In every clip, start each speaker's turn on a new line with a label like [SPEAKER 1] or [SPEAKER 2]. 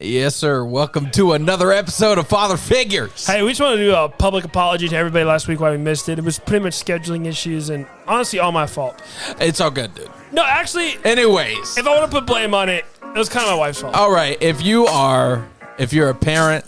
[SPEAKER 1] Yes, sir. Welcome to another episode of Father Figures.
[SPEAKER 2] Hey, we just want to do a public apology to everybody last week why we missed it. It was pretty much scheduling issues and honestly all my fault.
[SPEAKER 1] It's all good, dude.
[SPEAKER 2] No, actually,
[SPEAKER 1] Anyways.
[SPEAKER 2] if I want to put blame on it, it was kind of my wife's fault.
[SPEAKER 1] All right. If you're a parent,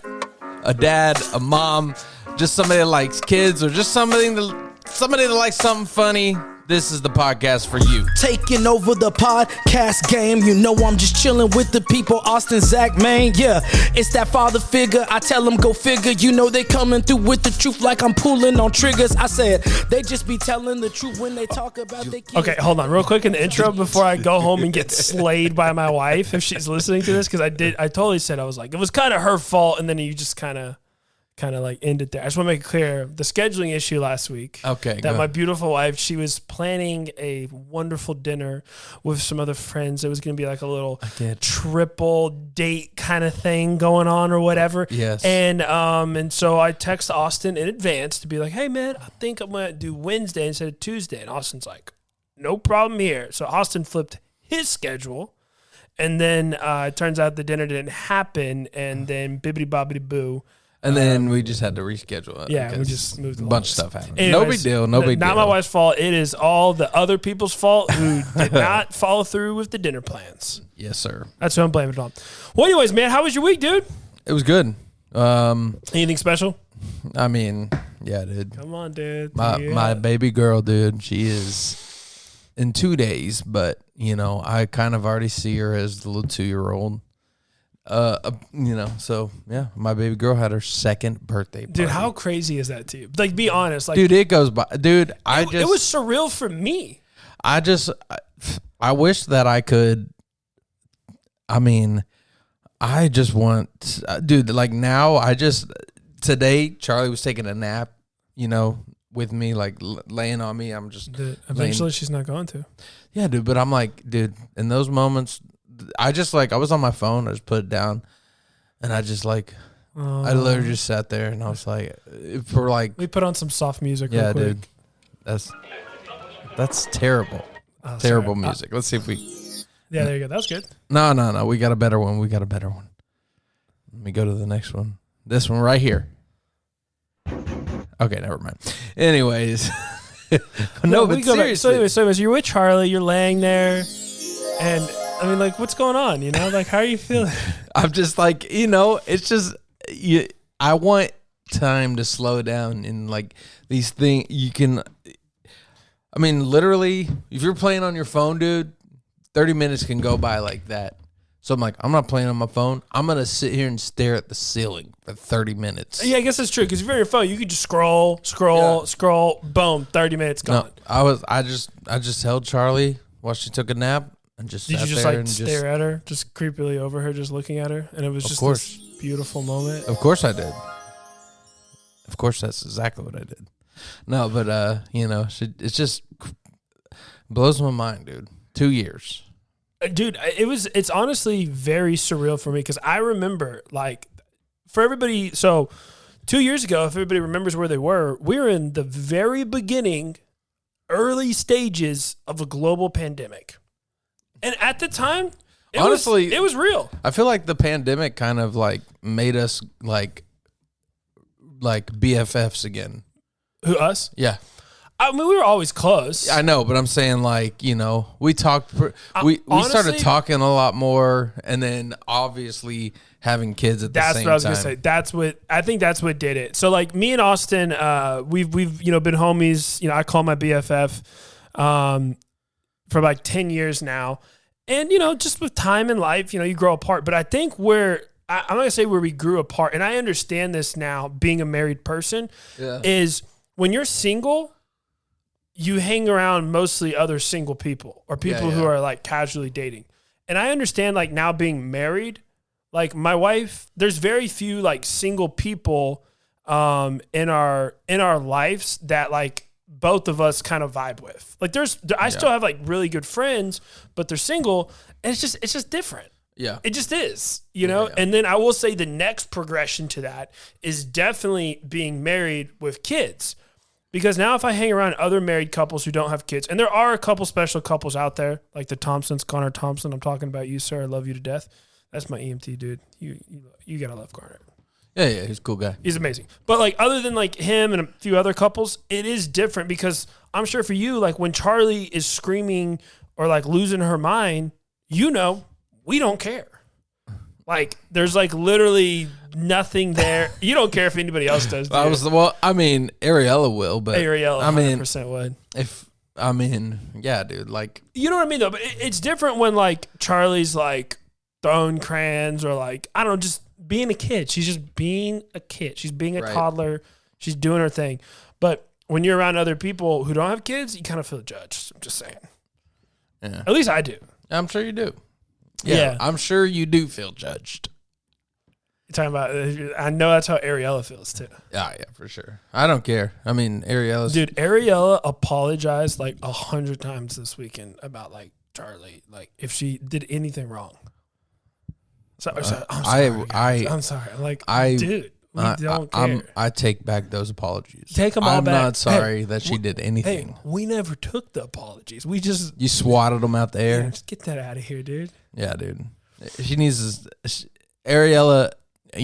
[SPEAKER 1] a dad, a mom, just somebody that likes kids, or just somebody that likes something funny, this is the podcast for you.
[SPEAKER 3] Taking over the podcast game. You know I'm just chilling with the people. Austin, Zach, man, yeah. It's that father figure. I tell them go figure. You know they coming through with the truth like I'm pulling on triggers. I said they just be telling the truth when they talk about their kids.
[SPEAKER 2] Okay, hold on real quick in the intro before I go home and get slayed by my wife if she's listening to this, because I totally said, I was like, it was kind of her fault, and then you just kind of like end it there. I just want to make it clear, the scheduling issue last week.
[SPEAKER 1] Okay,
[SPEAKER 2] that my beautiful wife, she was planning a wonderful dinner with some other friends. It was going to be like a little triple date kind of thing going on or whatever.
[SPEAKER 1] Yes.
[SPEAKER 2] And so I text Austin in advance to be like, hey man, I think I'm going to do Wednesday instead of Tuesday. And Austin's like, no problem here. So Austin flipped his schedule. And then it turns out the dinner didn't happen. And then bibbidi bobbidi boo.
[SPEAKER 1] And then we just had to reschedule it.
[SPEAKER 2] Yeah, we just moved along.
[SPEAKER 1] A bunch of stuff happened.
[SPEAKER 2] Anyways,
[SPEAKER 1] no big deal. No big deal.
[SPEAKER 2] Not my wife's fault. It is all the other people's fault who did not follow through with the dinner plans.
[SPEAKER 1] Yes, sir.
[SPEAKER 2] That's who I'm blaming it on. Well, anyways, man, how was your week, dude?
[SPEAKER 1] It was good.
[SPEAKER 2] Anything special?
[SPEAKER 1] I mean, yeah, dude.
[SPEAKER 2] Come on, dude.
[SPEAKER 1] My baby girl, dude, she is in 2 days, but, you know, I kind of already see her as the little 2-year-old. So yeah, my baby girl had her second birthday party.
[SPEAKER 2] Dude, how crazy is that to you? Like, be honest. Like,
[SPEAKER 1] dude, it goes by. Dude,
[SPEAKER 2] it was surreal for me.
[SPEAKER 1] I wish that I could. I mean, I just want, dude. Like now, today Charlie was taking a nap, with me, like laying on me. I'm just
[SPEAKER 2] eventually she's not going to.
[SPEAKER 1] Yeah, dude. But I'm like, dude, in those moments. I was on my phone. I just put it down, and I literally just sat there, and I was like, we
[SPEAKER 2] put on some soft music.
[SPEAKER 1] Yeah,
[SPEAKER 2] real quick.
[SPEAKER 1] dude, that's terrible, terrible music. Let's see if we.
[SPEAKER 2] Yeah, there you go. That was good.
[SPEAKER 1] No. We got a better one. Let me go to the next one. This one right here. Okay, never mind. Anyways, no, but seriously.
[SPEAKER 2] So you're with Charlie. You're laying there, and. I mean, like, what's going on? Like, how are you feeling?
[SPEAKER 1] I'm just like, it's just, I want time to slow down and like these things literally, if you're playing on your phone, dude, 30 minutes can go by like that. So I'm like, I'm not playing on my phone. I'm going to sit here and stare at the ceiling for 30 minutes.
[SPEAKER 2] Yeah, I guess that's true. Because if you're on your phone, you could just scroll, boom, 30 minutes gone.
[SPEAKER 1] No, I just held Charlie while she took a nap. Did
[SPEAKER 2] you just like stare at her, just creepily over her, just looking at her, and it was just this beautiful moment?
[SPEAKER 1] Of course I did. Of course, that's exactly what I did. No, but it just blows my mind, dude. 2 years,
[SPEAKER 2] dude. It's honestly very surreal for me because I remember, like, for everybody. So 2 years ago, if everybody remembers where they were, we were in the very beginning, early stages of a global pandemic. And at the time, it was real.
[SPEAKER 1] I feel like the pandemic kind of like made us like BFFs again.
[SPEAKER 2] Who, us?
[SPEAKER 1] Yeah.
[SPEAKER 2] I mean, we were always close.
[SPEAKER 1] I know, but I'm saying like, we talked, we started talking a lot more, and then obviously having kids at the same time. That's what I was
[SPEAKER 2] going to say. I think that's what did it. So like me and Austin, we've been homies. I call my BFF for like 10 years now. And, just with time in life, you grow apart. But I think I'm not going to say where we grew apart, and I understand this now, being a married person, is when you're single, you hang around mostly other single people or people who are like casually dating. And I understand like now being married, like my wife, there's very few like single people in our lives that like both of us kind of vibe with. Like I still have like really good friends, but they're single, and it's just different.
[SPEAKER 1] Yeah.
[SPEAKER 2] It just is, Yeah. And then I will say the next progression to that is definitely being married with kids. Because now if I hang around other married couples who don't have kids, and there are a couple special couples out there, like the Thompsons, Connor Thompson, I'm talking about you, sir. I love you to death. That's my EMT, dude. You gotta love Garnet.
[SPEAKER 1] Yeah, he's a cool guy.
[SPEAKER 2] He's amazing. But like other than like him and a few other couples, it is different because I'm sure for you, like when Charlie is screaming or like losing her mind, we don't care. Like there's like literally nothing there. You don't care if anybody else does.
[SPEAKER 1] Ariella will, but
[SPEAKER 2] Ariella 100% would.
[SPEAKER 1] Yeah, dude. Like,
[SPEAKER 2] you know what I mean though. But it's different when like Charlie's like throwing crayons or like I don't know, just being a kid. She's just being a kid. She's being a toddler. She's doing her thing. But when you're around other people who don't have kids, you kind of feel judged. I'm just saying.
[SPEAKER 1] Yeah.
[SPEAKER 2] At least I do.
[SPEAKER 1] I'm sure you do. Yeah. I'm sure you do feel judged.
[SPEAKER 2] You're talking about, I know that's how Ariella feels too.
[SPEAKER 1] Yeah, for sure. I don't care. I mean,
[SPEAKER 2] Ariella apologized like 100 times this weekend about like Charlie, like if she did anything wrong. I'm sorry. I'm like, dude, we don't care.
[SPEAKER 1] I take back those apologies.
[SPEAKER 2] Take them all back.
[SPEAKER 1] I'm not sorry that she did anything.
[SPEAKER 2] Hey, we never took the apologies.
[SPEAKER 1] You swatted them out there.
[SPEAKER 2] Yeah, just get that out of here, dude.
[SPEAKER 1] Yeah, dude. She needs to, Ariella.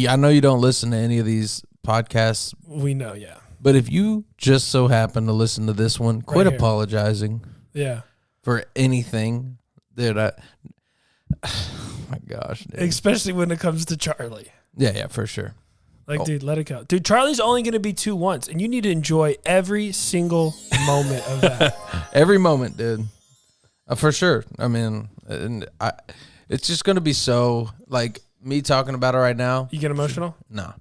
[SPEAKER 1] I know you don't listen to any of these podcasts.
[SPEAKER 2] We know, yeah.
[SPEAKER 1] But if you just so happen to listen to this one, quit apologizing.
[SPEAKER 2] Yeah.
[SPEAKER 1] For anything, dude. Oh my gosh, dude.
[SPEAKER 2] Especially when it comes to Charlie.
[SPEAKER 1] Yeah, for sure.
[SPEAKER 2] Like, dude, let it go. Dude, Charlie's only going to be 2 once, and you need to enjoy every single moment of that.
[SPEAKER 1] Every moment, dude. For sure. I mean, it's just going to be so, like, me talking about it right now.
[SPEAKER 2] You get emotional?
[SPEAKER 1] No.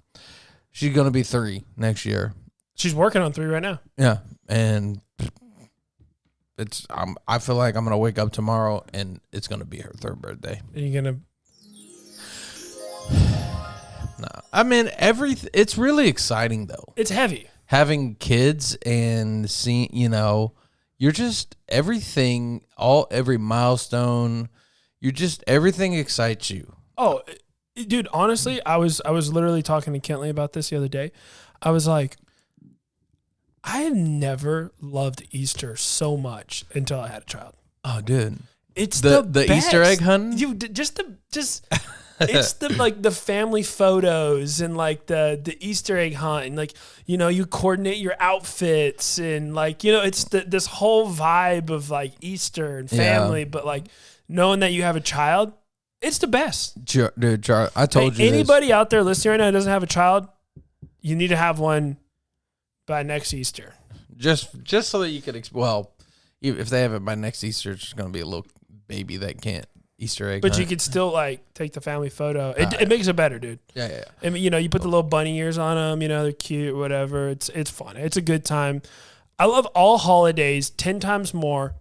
[SPEAKER 1] She's going to be 3 next year.
[SPEAKER 2] She's working on 3 right now.
[SPEAKER 1] Yeah, and I feel like I'm going to wake up tomorrow, and it's going to be her 3rd birthday.
[SPEAKER 2] Are you going to...
[SPEAKER 1] No, I mean it's really exciting though.
[SPEAKER 2] It's heavy
[SPEAKER 1] having kids and seeing, you're just everything, every milestone. Everything excites you.
[SPEAKER 2] Oh, dude, honestly, I was literally talking to Kentley about this the other day. I was like, I had never loved Easter so much until I had a child.
[SPEAKER 1] Oh, dude,
[SPEAKER 2] it's the
[SPEAKER 1] best. Easter egg hunting.
[SPEAKER 2] It's the family photos and like the Easter egg hunt and like, you coordinate your outfits and like, it's this whole vibe of like Easter and family, but like knowing that you have a child, it's the best.
[SPEAKER 1] Dude, Charlie, I told you
[SPEAKER 2] anybody out there listening right now who doesn't have a child, you need to have one by next Easter.
[SPEAKER 1] Just so that you could, if they have it by next Easter, it's going to be a little baby that can't Easter egg.
[SPEAKER 2] But you could still like take the family photo. It makes it better, dude.
[SPEAKER 1] Yeah.
[SPEAKER 2] I mean, you put the little bunny ears on them. They're cute, whatever. It's fun. It's a good time. I love all holidays 10 times more,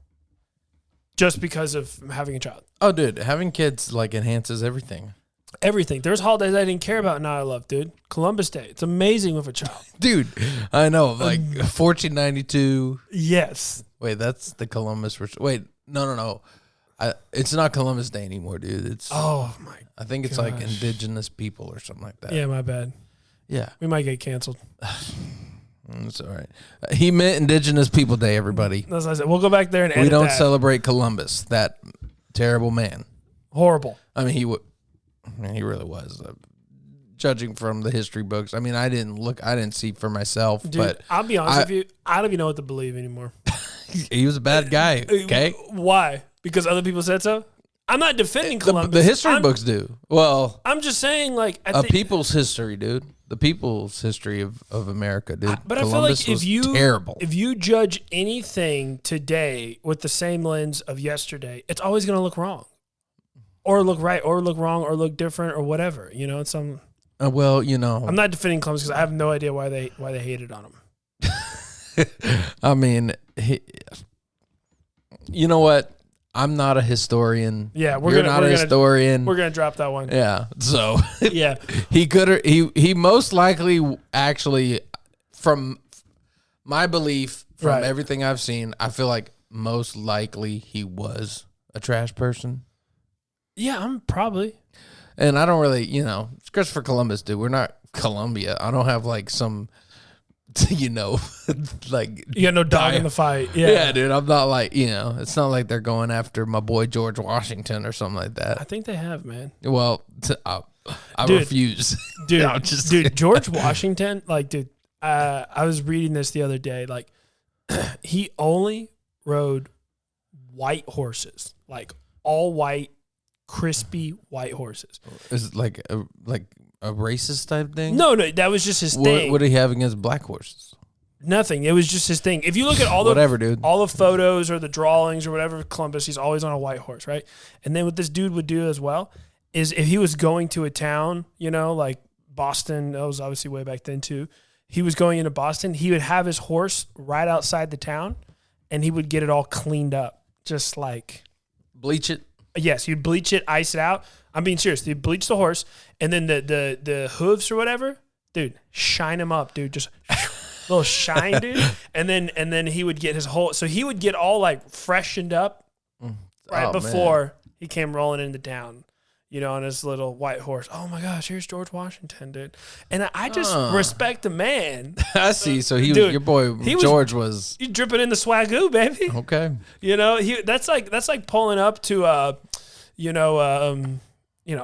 [SPEAKER 2] just because of having a child.
[SPEAKER 1] Oh, dude, having kids like enhances everything.
[SPEAKER 2] Everything. There's holidays I didn't care about, and now I love, dude. Columbus Day. It's amazing with a child,
[SPEAKER 1] dude. I know, like 1492.
[SPEAKER 2] Yes.
[SPEAKER 1] Wait, that's the Columbus. Wait, no. It's not Columbus Day anymore, dude. It's I think it's like indigenous people or something like that.
[SPEAKER 2] Yeah, my bad.
[SPEAKER 1] Yeah,
[SPEAKER 2] we might get canceled.
[SPEAKER 1] It's all right. He meant Indigenous People Day, everybody.
[SPEAKER 2] That's what I said. We'll go back there and edit
[SPEAKER 1] we don't
[SPEAKER 2] that.
[SPEAKER 1] Celebrate Columbus, that terrible man.
[SPEAKER 2] Horrible.
[SPEAKER 1] I mean, he really was. Judging from the history books, I mean, I didn't see for myself.
[SPEAKER 2] Dude,
[SPEAKER 1] but
[SPEAKER 2] I'll be honest with you, I don't even know what to believe anymore.
[SPEAKER 1] He was a bad guy. Okay,
[SPEAKER 2] why? Because other people said so? I'm not defending Columbus.
[SPEAKER 1] The history books do. Well,
[SPEAKER 2] I'm just saying, like...
[SPEAKER 1] people's history, dude. The people's history of America, dude.
[SPEAKER 2] But
[SPEAKER 1] Columbus
[SPEAKER 2] I feel like
[SPEAKER 1] terrible.
[SPEAKER 2] If you judge anything today with the same lens of yesterday, it's always going to look wrong. Or look right, or look wrong, or look different, or whatever. It's some...
[SPEAKER 1] I'm
[SPEAKER 2] not defending Columbus because I have no idea why they hated on him.
[SPEAKER 1] I mean, you know what? I'm not a historian.
[SPEAKER 2] Yeah,
[SPEAKER 1] You're not a historian.
[SPEAKER 2] We're gonna drop that one.
[SPEAKER 1] Yeah. So
[SPEAKER 2] yeah,
[SPEAKER 1] he most likely actually, from my belief, from everything I've seen, I feel like most likely he was a trash person.
[SPEAKER 2] Yeah, I'm probably.
[SPEAKER 1] And I don't really, it's Christopher Columbus, dude. We're not Columbia. I don't have like some you know, like
[SPEAKER 2] You got no dog in the fight. Yeah.
[SPEAKER 1] dude. I'm not like, you know, it's not like they're going after my boy George Washington or something like
[SPEAKER 2] I
[SPEAKER 1] that.
[SPEAKER 2] think they have, man.
[SPEAKER 1] Well, I
[SPEAKER 2] Dude.
[SPEAKER 1] refuse.
[SPEAKER 2] Dude,
[SPEAKER 1] No, I'm just
[SPEAKER 2] dude,
[SPEAKER 1] kidding.
[SPEAKER 2] George Washington, like, dude, I was reading this the other day. Like, he only rode white horses, like all white, crispy white horses.
[SPEAKER 1] Is it like a racist type thing?
[SPEAKER 2] No, that was just his thing.
[SPEAKER 1] What do he have against black horses?
[SPEAKER 2] Nothing. It was just his thing. If you look at all the
[SPEAKER 1] Whatever, dude.
[SPEAKER 2] all the photos or the drawings or whatever of Columbus, he's always on a white horse, right? And then what this dude would do as well is if he was going to a town, you know, like Boston, that was obviously way back then too. He was going into Boston, he would have his horse right outside the town and he would get it all cleaned up. Just like
[SPEAKER 1] Bleach it.
[SPEAKER 2] yes, he'd bleach it, ice it out. I'm being serious. He'd bleach the horse and then the hooves or whatever, dude, shine them up, dude. Just little shine, dude. And then he would get his whole, so he would get all like freshened up right before he came rolling into town, you know, on his little white horse. Oh my gosh, here's George Washington, dude. And I just respect the man.
[SPEAKER 1] I see. So
[SPEAKER 2] Dude,
[SPEAKER 1] your boy George was
[SPEAKER 2] He's dripping in the swagoo, baby.
[SPEAKER 1] okay.
[SPEAKER 2] You know, that's like pulling up to a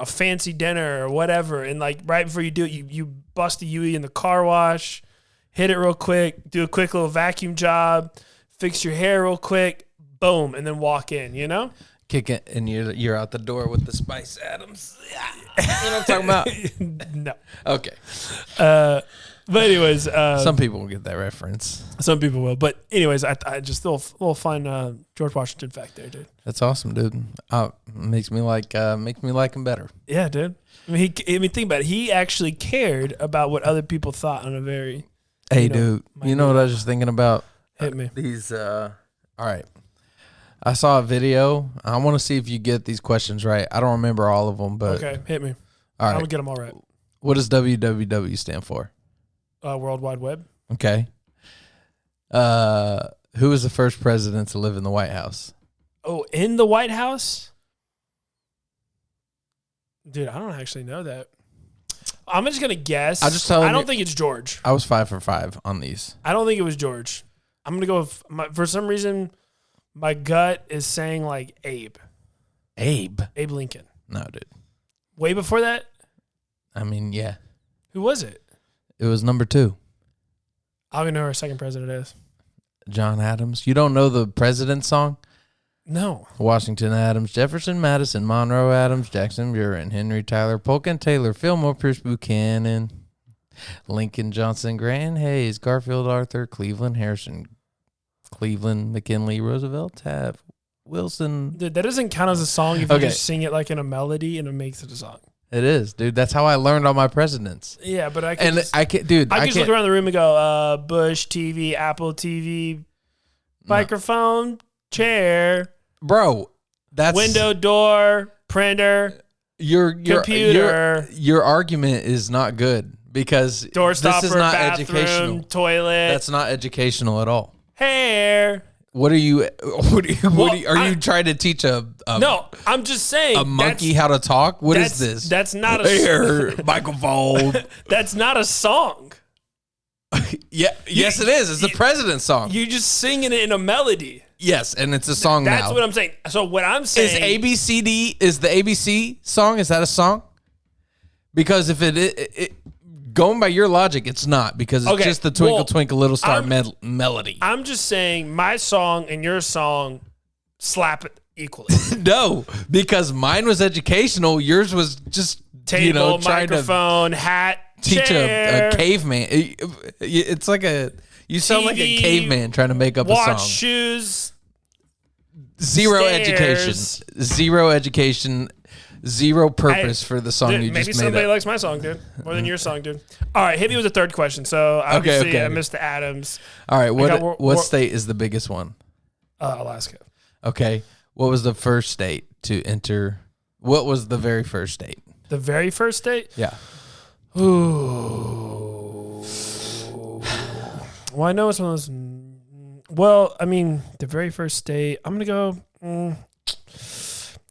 [SPEAKER 2] fancy dinner or whatever, and like right before you do it, you bust a UE in the car wash. Hit it real quick, do a quick little vacuum job, fix your hair real quick, boom, and then walk in, you know?
[SPEAKER 1] Kick it, and you're out the door with the Spice Adams. You know what I'm talking about?
[SPEAKER 2] No.
[SPEAKER 1] Okay.
[SPEAKER 2] But anyways.
[SPEAKER 1] Some people will get that reference.
[SPEAKER 2] Some people will. But anyways, I just little fun George Washington fact there, dude.
[SPEAKER 1] That's awesome, dude. Makes me like him better.
[SPEAKER 2] Yeah, dude. I mean, think about it. He actually cared about what other people thought on a very...
[SPEAKER 1] Hey, dude, you know what I was just thinking about?
[SPEAKER 2] Hit me.
[SPEAKER 1] These, all right. I saw a video. I want to see if you get these questions right. I don't remember all of them, but.
[SPEAKER 2] Okay, hit me.
[SPEAKER 1] All right.
[SPEAKER 2] I'm going to get them all right.
[SPEAKER 1] What does WWW stand for?
[SPEAKER 2] World Wide Web.
[SPEAKER 1] Okay. Who was the first president to live in the White House?
[SPEAKER 2] Oh, in the White House? Dude, I don't actually know that. I'm just gonna guess. I don't think it's George.
[SPEAKER 1] I was 5 for 5 on these.
[SPEAKER 2] I don't think it was George. I'm gonna go with for some reason, my gut is saying like Abe Lincoln.
[SPEAKER 1] No, dude.
[SPEAKER 2] Way before that.
[SPEAKER 1] I mean, yeah.
[SPEAKER 2] Who was it?
[SPEAKER 1] It was number 2.
[SPEAKER 2] I don't even know who our second president is.
[SPEAKER 1] John Adams. You don't know the president song?
[SPEAKER 2] No.
[SPEAKER 1] Washington Adams, Jefferson Madison, Monroe Adams, Jackson Buren, Henry Tyler, Polk and Taylor, Fillmore, Pierce Buchanan, Lincoln Johnson, Grant Hayes, Garfield Arthur, Cleveland Harrison, Cleveland McKinley, Roosevelt Taft, Wilson.
[SPEAKER 2] Dude, that doesn't count as a song if you just sing it like in a melody and it makes it a song.
[SPEAKER 1] It is, dude. That's how I learned all my presidents.
[SPEAKER 2] Yeah, but I can
[SPEAKER 1] I can just
[SPEAKER 2] look around the room and go, Bush TV, Apple TV, microphone, chair,
[SPEAKER 1] bro. That's
[SPEAKER 2] window, door, printer, computer.
[SPEAKER 1] Your argument is not good because
[SPEAKER 2] doorstopper,
[SPEAKER 1] this is not
[SPEAKER 2] bathroom,
[SPEAKER 1] educational.
[SPEAKER 2] toilet.
[SPEAKER 1] That's not educational at all.
[SPEAKER 2] Hair.
[SPEAKER 1] What are you? Are you trying to teach a
[SPEAKER 2] no, I'm just saying
[SPEAKER 1] a monkey how to talk? What is this?
[SPEAKER 2] That's not a
[SPEAKER 1] hair microphone.
[SPEAKER 2] That's not a song.
[SPEAKER 1] Yeah, yes, it is. It's the president's song.
[SPEAKER 2] You just singing it in a melody.
[SPEAKER 1] Yes, and it's a song now.
[SPEAKER 2] That's what I'm saying. So what I'm saying
[SPEAKER 1] is the ABC song? Is that a song? Because if it going by your logic, it's not because it's just the Twinkle Twinkle Little Star melody.
[SPEAKER 2] I'm just saying my song and your song slap it equally.
[SPEAKER 1] No, because mine was educational. Yours was just
[SPEAKER 2] table,
[SPEAKER 1] trying
[SPEAKER 2] microphone, hat,
[SPEAKER 1] teach
[SPEAKER 2] chair,
[SPEAKER 1] a caveman. It's like you sound like a caveman trying to make up a song.
[SPEAKER 2] Watch, shoes,
[SPEAKER 1] zero
[SPEAKER 2] stairs.
[SPEAKER 1] education, zero purpose for the song you just made.
[SPEAKER 2] Maybe somebody likes my song, dude, more than your song, dude. All right, hit me with the third question. So obviously I missed the Adams.
[SPEAKER 1] All right, what state is the biggest one?
[SPEAKER 2] Alaska.
[SPEAKER 1] Okay, what was the first state to enter? What was the very first state?
[SPEAKER 2] The very first state?
[SPEAKER 1] Yeah.
[SPEAKER 2] Ooh. Well, I know it's one of those. Well, I mean, the very first state. I'm gonna go.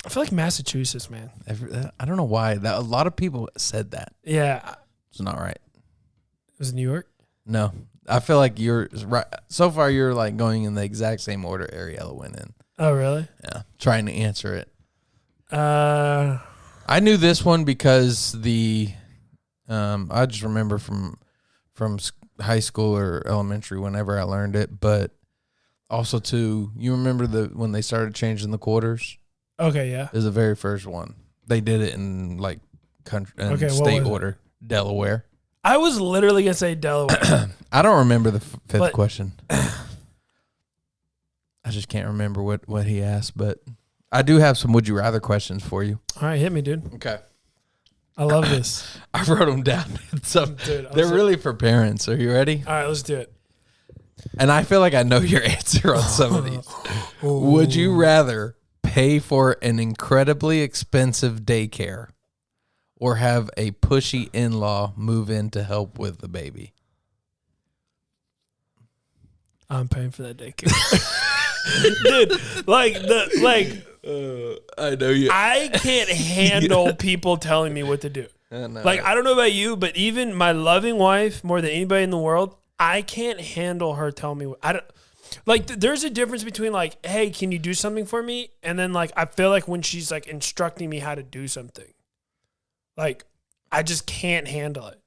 [SPEAKER 2] I feel like Massachusetts, man.
[SPEAKER 1] I don't know why. A lot of people said that.
[SPEAKER 2] Yeah,
[SPEAKER 1] it's not right.
[SPEAKER 2] Was it New York?
[SPEAKER 1] No. I feel like you're right. So far, you're like going in the exact same order Ariella went in.
[SPEAKER 2] Oh, really?
[SPEAKER 1] Yeah. Trying to answer it.
[SPEAKER 2] I
[SPEAKER 1] I knew this one because I just remember from high school or elementary whenever I learned it, but also too, you remember when they started changing the quarters?
[SPEAKER 2] Okay, yeah.
[SPEAKER 1] It was the very first one. They did it in like country and
[SPEAKER 2] Okay, what
[SPEAKER 1] state
[SPEAKER 2] was it?
[SPEAKER 1] order. Delaware.
[SPEAKER 2] I was literally gonna say Delaware.
[SPEAKER 1] I don't remember the fifth
[SPEAKER 2] But-
[SPEAKER 1] question. I just can't remember what he asked, but I do have some would you rather questions for you.
[SPEAKER 2] All right, hit me, dude.
[SPEAKER 1] Okay.
[SPEAKER 2] I love this.
[SPEAKER 1] I wrote them down.
[SPEAKER 2] Dude,
[SPEAKER 1] They're really for parents. Are you ready?
[SPEAKER 2] All right, let's do it.
[SPEAKER 1] And I feel like I know your answer on some of these. Would you rather pay for an incredibly expensive daycare or have a pushy in-law move in to help with the baby?
[SPEAKER 2] I'm paying for that daycare. Dude,
[SPEAKER 1] I know you.
[SPEAKER 2] I can't handle people telling me what to do. Like, I don't know about you, but even my loving wife, more than anybody in the world, I can't handle her telling me I don't like. There's a difference between like, hey, can you do something for me? And then like, I feel like when she's like instructing me how to do something, like I just can't handle it.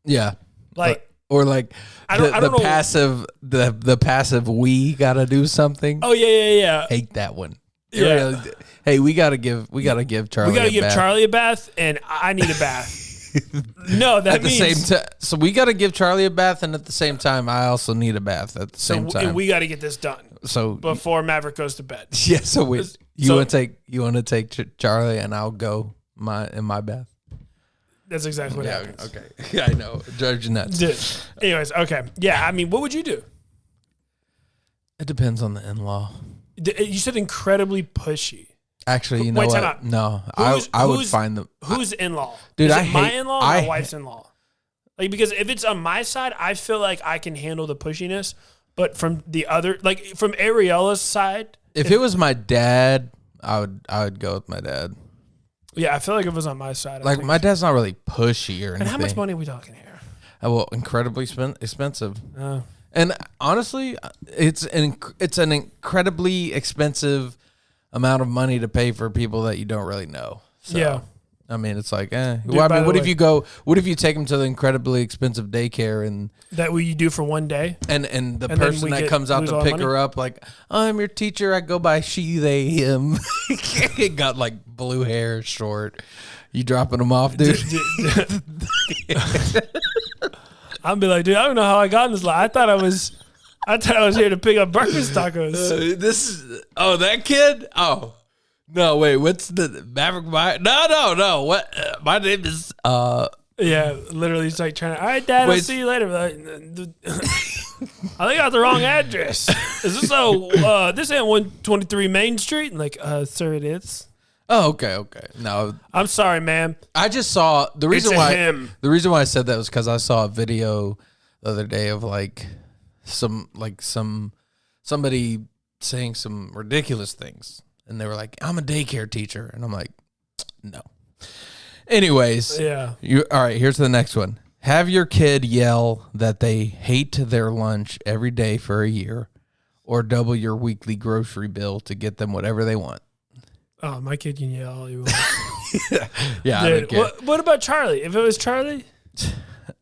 [SPEAKER 1] Yeah.
[SPEAKER 2] Like,
[SPEAKER 1] or like
[SPEAKER 2] I don't know.
[SPEAKER 1] the passive we gotta do something.
[SPEAKER 2] Oh yeah.
[SPEAKER 1] Hate that one.
[SPEAKER 2] Yeah.
[SPEAKER 1] Hey, we gotta give Charlie.
[SPEAKER 2] We gotta give
[SPEAKER 1] bath.
[SPEAKER 2] Charlie a bath, and I need a bath. No, that
[SPEAKER 1] At the
[SPEAKER 2] means
[SPEAKER 1] same time, so we got to give Charlie a bath, and at the same time, I also need a bath at the same time.
[SPEAKER 2] we got to get this done
[SPEAKER 1] So
[SPEAKER 2] before Maverick goes to bed.
[SPEAKER 1] yeah, so you
[SPEAKER 2] So-
[SPEAKER 1] want to take Charlie, and I'll go in my bath.
[SPEAKER 2] That's exactly what happens.
[SPEAKER 1] Okay. Yeah, I know. Drives you nuts.
[SPEAKER 2] Dude. Anyways, okay. Yeah, I mean, what would you do?
[SPEAKER 1] It depends on the in-law.
[SPEAKER 2] You said incredibly pushy.
[SPEAKER 1] Actually, you know
[SPEAKER 2] Wait, time
[SPEAKER 1] what?
[SPEAKER 2] out.
[SPEAKER 1] No,
[SPEAKER 2] Who's-
[SPEAKER 1] I would
[SPEAKER 2] who's-
[SPEAKER 1] find them.
[SPEAKER 2] Who's in-law?
[SPEAKER 1] Dude,
[SPEAKER 2] Is
[SPEAKER 1] I
[SPEAKER 2] it my
[SPEAKER 1] hate-
[SPEAKER 2] in-law or
[SPEAKER 1] I
[SPEAKER 2] my wife's in-law? Like, because if it's on my side, I feel like I can handle the pushiness. But from the other, like from Ariella's side,
[SPEAKER 1] If it was my dad, I would go with my dad.
[SPEAKER 2] yeah, I feel like if it was on my side,
[SPEAKER 1] Like my dad's not really pushy or anything.
[SPEAKER 2] And how much money are we talking here?
[SPEAKER 1] Well, incredibly expensive.
[SPEAKER 2] Uh,
[SPEAKER 1] And honestly, it's an incredibly expensive amount of money to pay for people that you don't really know. So,
[SPEAKER 2] Yeah.
[SPEAKER 1] I mean, it's like,
[SPEAKER 2] Dude,
[SPEAKER 1] Well, I
[SPEAKER 2] by
[SPEAKER 1] mean,
[SPEAKER 2] the way-
[SPEAKER 1] what if you take them to the incredibly expensive daycare and
[SPEAKER 2] that what you do for one day?
[SPEAKER 1] the
[SPEAKER 2] And then
[SPEAKER 1] person
[SPEAKER 2] we
[SPEAKER 1] that comes out
[SPEAKER 2] lose
[SPEAKER 1] to
[SPEAKER 2] all
[SPEAKER 1] pick
[SPEAKER 2] money?
[SPEAKER 1] her up, like, I'm your teacher. I go by she, they, him. Got like blue hair, short. You dropping them off, dude?
[SPEAKER 2] I'd be like, dude, I don't know how I got in this life. I thought I was here to pick up breakfast tacos.
[SPEAKER 1] That kid? Oh. No, wait, what's the Maverick? No. What? My name is,
[SPEAKER 2] Yeah, literally, it's like trying to, all right, Dad, I'll
[SPEAKER 1] Wait.
[SPEAKER 2] see you later. Like, I think I got the wrong address. Is this this ain't 123 Main Street? And like, sir, it is.
[SPEAKER 1] oh, okay. No,
[SPEAKER 2] I'm sorry, ma'am.
[SPEAKER 1] I just saw the reason
[SPEAKER 2] It's a
[SPEAKER 1] why
[SPEAKER 2] him.
[SPEAKER 1] the reason why I said that was because I saw a video the other day of somebody saying some ridiculous things, and they were like, "I'm a daycare teacher," and I'm like, "No." Anyways,
[SPEAKER 2] Yeah.
[SPEAKER 1] all right. Here's the next one: have your kid yell that they hate their lunch every day for a year, or double your weekly grocery bill to get them whatever they want.
[SPEAKER 2] Oh, my kid can yell all you want.
[SPEAKER 1] Yeah, I don't
[SPEAKER 2] Dude,
[SPEAKER 1] care.
[SPEAKER 2] what about Charlie? If it was Charlie,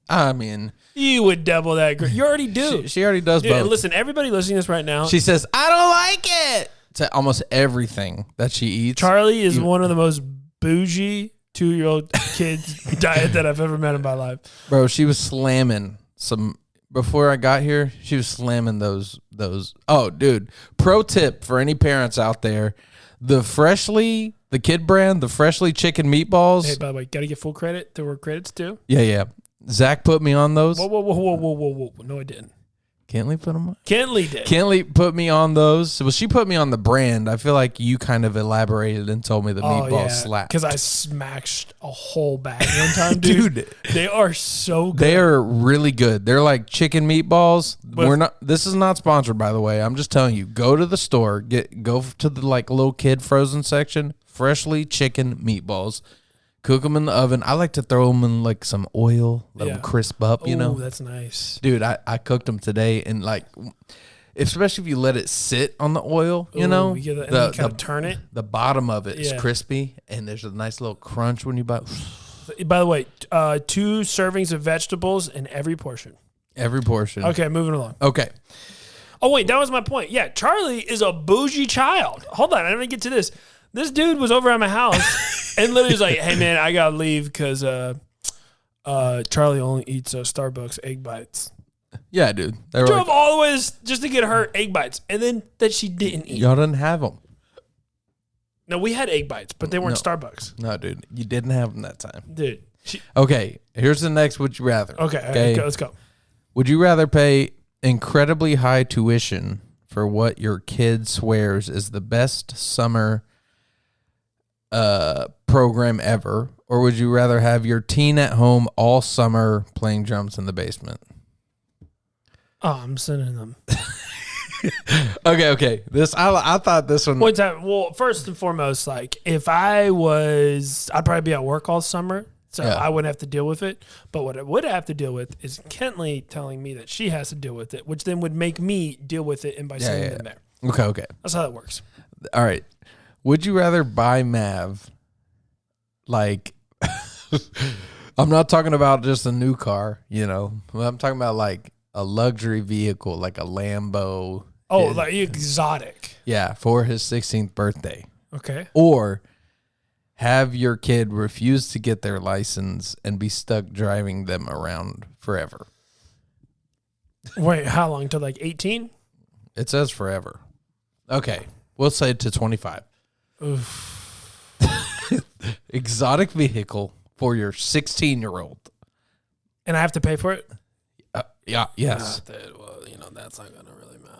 [SPEAKER 1] I mean,
[SPEAKER 2] you would double that. You already do.
[SPEAKER 1] she already does
[SPEAKER 2] Dude,
[SPEAKER 1] both.
[SPEAKER 2] and listen, everybody listening to this right now,
[SPEAKER 1] She says, I don't like it to almost everything that she eats.
[SPEAKER 2] Charlie is one of the most bougie 2-year-old kids diet that I've ever met in my life.
[SPEAKER 1] Bro, she was slamming some, before I got here, she was slamming those. Oh, dude. Pro tip for any parents out there, the kid brand, the Freshly chicken meatballs.
[SPEAKER 2] Hey, by the way, got to get full credit to where credit's due.
[SPEAKER 1] Yeah. Zach put me on those.
[SPEAKER 2] Whoa. No, I didn't.
[SPEAKER 1] Kentley put them on?
[SPEAKER 2] Kentley did.
[SPEAKER 1] Kentley put me on those. Well, she put me on the brand. I feel like you kind of elaborated and told me the meatballs slapped.
[SPEAKER 2] Because I smashed a whole bag one time, dude. They are so good.
[SPEAKER 1] They are really good. They're like chicken meatballs. This is not sponsored, by the way. I'm just telling you. Go to the store. Go to the like little kid frozen section. Freshly chicken meatballs. Cook them in the oven. I like to throw them in like some oil, let them crisp up, you know?
[SPEAKER 2] That's nice.
[SPEAKER 1] Dude, I cooked them today, and like, especially if you let it sit on the oil, you know?
[SPEAKER 2] You and you kind of turn it.
[SPEAKER 1] The bottom of it is crispy, and there's a nice little crunch when you bite.
[SPEAKER 2] By the way, 2 servings of vegetables in every portion.
[SPEAKER 1] Every portion.
[SPEAKER 2] Okay, moving along.
[SPEAKER 1] Okay.
[SPEAKER 2] Oh, wait, that was my point. Yeah, Charlie is a bougie child. Hold on, I didn't get to this. This dude was over at my house and literally was like, hey, man, I got to leave because Charlie only eats Starbucks egg bites.
[SPEAKER 1] Yeah, dude.
[SPEAKER 2] They drove all the way just to get her egg bites, and then that she didn't eat.
[SPEAKER 1] Y'all didn't have them.
[SPEAKER 2] No, we had egg bites, but they weren't Starbucks.
[SPEAKER 1] No, dude. You didn't have them that time.
[SPEAKER 2] Dude.
[SPEAKER 1] Okay, here's the next would you rather.
[SPEAKER 2] Okay, let's go.
[SPEAKER 1] Would you rather pay incredibly high tuition for what your kid swears is the best summer program ever, or would you rather have your teen at home all summer playing drums in the basement?
[SPEAKER 2] Oh, I'm sending them.
[SPEAKER 1] Okay. I thought this one.
[SPEAKER 2] What's that? Well, first and foremost, like if I'd probably be at work all summer. So I wouldn't have to deal with it. But what I would have to deal with is Kentley telling me that she has to deal with it, which then would make me deal with it and by sending them there.
[SPEAKER 1] Okay.
[SPEAKER 2] That's how that works.
[SPEAKER 1] All right. Would you rather buy Mav, like, I'm not talking about just a new car, you know. I'm talking about like a luxury vehicle, like a Lambo.
[SPEAKER 2] Oh, like exotic.
[SPEAKER 1] Yeah, for his 16th birthday.
[SPEAKER 2] Okay.
[SPEAKER 1] Or have your kid refuse to get their license and be stuck driving them around forever.
[SPEAKER 2] Wait, how long? Till like 18?
[SPEAKER 1] It says forever. Okay, we'll say to 25.
[SPEAKER 2] Oof.
[SPEAKER 1] Exotic vehicle for your 16-year-old.
[SPEAKER 2] And I have to pay for it?
[SPEAKER 1] Yes.
[SPEAKER 2] Well, that's not going to really matter.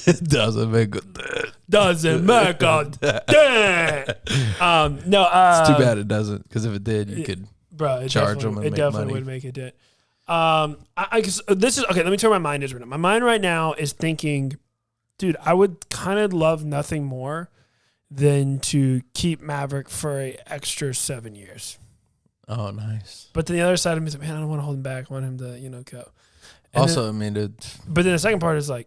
[SPEAKER 1] It doesn't make a dent.
[SPEAKER 2] Doesn't make a dent. No.
[SPEAKER 1] It's too bad it doesn't, because if it did, you could charge them and make money.
[SPEAKER 2] It definitely would make a dent. This is okay. Let me turn my mind right now. My mind right now is thinking, dude, I would kind of love nothing more than to keep Maverick for an extra 7 years.
[SPEAKER 1] Oh, nice.
[SPEAKER 2] But then the other side of me is like, man, I don't want to hold him back. I want him to, go. And
[SPEAKER 1] also, dude.
[SPEAKER 2] But then the second part is like,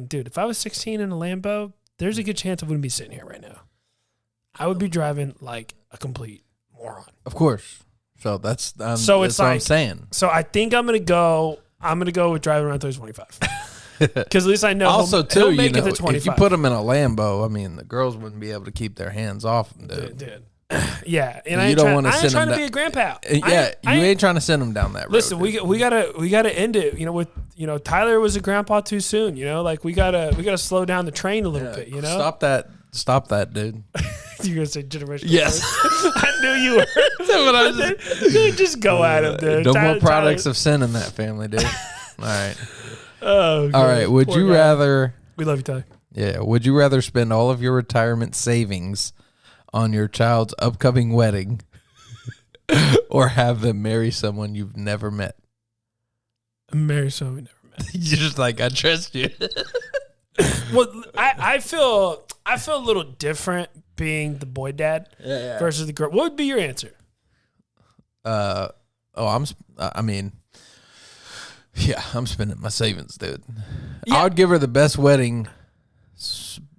[SPEAKER 2] dude, if I was 16 in a Lambo, there's a good chance I wouldn't be sitting here right now. I would be driving like a complete moron.
[SPEAKER 1] Of course. So that's
[SPEAKER 2] it's
[SPEAKER 1] what
[SPEAKER 2] like,
[SPEAKER 1] I'm saying.
[SPEAKER 2] So I think I'm gonna go with driving around 25. Because at least I know
[SPEAKER 1] also
[SPEAKER 2] he'll make it to 25.
[SPEAKER 1] If you put them in a Lambo, the girls wouldn't be able to keep their hands off them, dude.
[SPEAKER 2] Yeah, and
[SPEAKER 1] I ain't trying
[SPEAKER 2] to be a grandpa.
[SPEAKER 1] You ain't trying to send them down that road.
[SPEAKER 2] Listen, we gotta end it. With Tyler was a grandpa too soon. Like we gotta slow down the train a little bit.
[SPEAKER 1] Stop that, dude.
[SPEAKER 2] You're gonna say generational.
[SPEAKER 1] Yes,
[SPEAKER 2] I knew you were. Dude, just go at him, dude.
[SPEAKER 1] No more products of sin in that family, dude. All right.
[SPEAKER 2] Oh, God.
[SPEAKER 1] All right. Would you rather?
[SPEAKER 2] We love you, Tyler.
[SPEAKER 1] Yeah. Would you rather spend all of your retirement savings on your child's upcoming wedding, or have them marry someone you've never met?
[SPEAKER 2] Marry someone we never met.
[SPEAKER 1] You're just like, I trust you.
[SPEAKER 2] Well, I feel a little different being the boy dad versus the girl. What would be your answer?
[SPEAKER 1] I'm spending my savings, dude.
[SPEAKER 2] Yeah.
[SPEAKER 1] I would give her the best wedding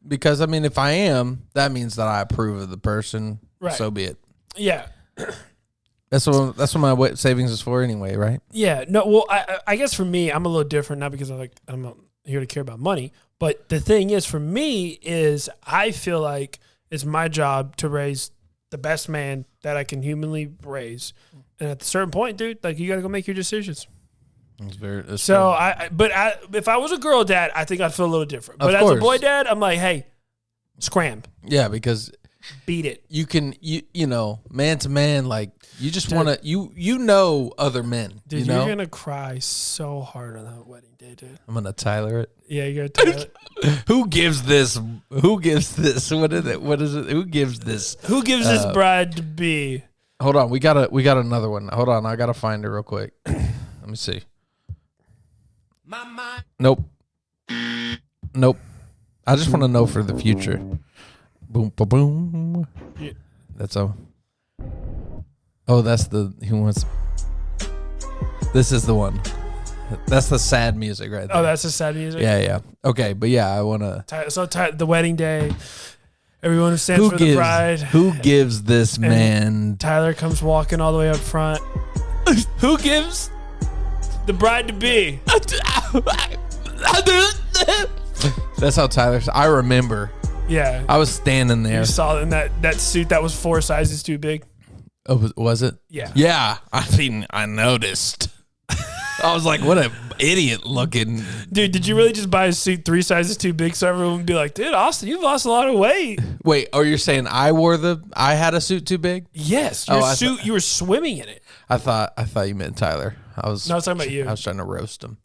[SPEAKER 1] because, if I am, that means that I approve of the person. Right. So be it.
[SPEAKER 2] Yeah.
[SPEAKER 1] That's what my savings is for anyway, right?
[SPEAKER 2] Yeah. No, well, I guess for me, I'm a little different, not because I'm not here to care about money, but the thing is, for me, is I feel like it's my job to raise the best man that I can humanly raise. And at a certain point, dude, like you got to go make your decisions.
[SPEAKER 1] That's
[SPEAKER 2] so true. If I was a girl dad, I think I'd feel a little different. But as a boy dad, I'm like, hey, scram.
[SPEAKER 1] Yeah, because
[SPEAKER 2] beat it.
[SPEAKER 1] You can, man to man, like you just want to, other men.
[SPEAKER 2] Dude, you're going to cry so hard on that wedding day, dude.
[SPEAKER 1] I'm going to Tyler it.
[SPEAKER 2] Yeah, you're going to Tyler it.
[SPEAKER 1] Who gives this? What is it? Who gives this?
[SPEAKER 2] Who gives this bride to be?
[SPEAKER 1] Hold on. We got another one. Hold on. I got to find it real quick. Let me see. Nope. I just want to know for the future. Boom, ba boom. Yeah. That's all. Oh, that's the he wants. This is the one. That's the sad music right there.
[SPEAKER 2] Oh, that's the sad music.
[SPEAKER 1] Yeah. Okay, but yeah, I want to.
[SPEAKER 2] So the wedding day. Everyone stands for the bride.
[SPEAKER 1] Who gives this man?
[SPEAKER 2] Tyler comes walking all the way up front. Who gives the bride to be?
[SPEAKER 1] That's how Tyler. I remember.
[SPEAKER 2] Yeah.
[SPEAKER 1] I was standing there.
[SPEAKER 2] You saw in that suit that was 4 sizes too big.
[SPEAKER 1] Oh, was it?
[SPEAKER 2] Yeah.
[SPEAKER 1] Yeah. I noticed. I was like, what an idiot looking.
[SPEAKER 2] Dude, did you really just buy a suit 3 sizes too big so everyone would be like, dude, Austin, you've lost a lot of weight?
[SPEAKER 1] Wait, you're saying I had a suit too big?
[SPEAKER 2] Yes. Your suit, you were swimming in it.
[SPEAKER 1] I thought you meant Tyler.
[SPEAKER 2] No, I was talking about you.
[SPEAKER 1] I was trying to roast him.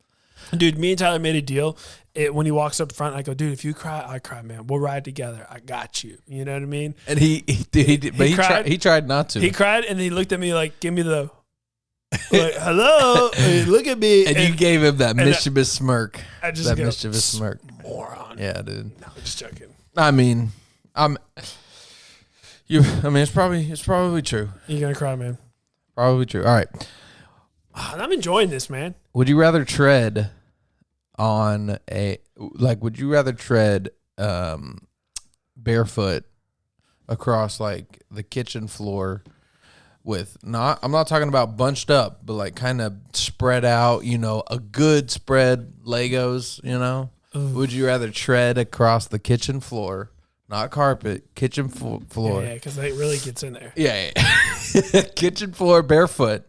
[SPEAKER 2] Dude, me and Tyler made a deal. When he walks up front, I go, dude, if you cry, I cry, man. We'll ride together. I got you. You know what I mean?
[SPEAKER 1] And he tried not to.
[SPEAKER 2] He cried, and he looked at me like, give me the, like, hello, look at me.
[SPEAKER 1] And you gave him that mischievous smirk.
[SPEAKER 2] I just
[SPEAKER 1] that
[SPEAKER 2] go,
[SPEAKER 1] mischievous smirk.
[SPEAKER 2] Moron.
[SPEAKER 1] Yeah, dude.
[SPEAKER 2] No, just joking.
[SPEAKER 1] I mean, it's probably true.
[SPEAKER 2] You're going to cry, man.
[SPEAKER 1] Probably true. All right.
[SPEAKER 2] I'm enjoying this, man.
[SPEAKER 1] Would you rather tread barefoot across like the kitchen floor with I'm not talking about bunched up, but like kind of spread out, a good spread Legos, Ooh. Would you rather tread across the kitchen floor, not carpet, kitchen floor?
[SPEAKER 2] Yeah, because it really gets in there.
[SPEAKER 1] Yeah. Kitchen floor barefoot.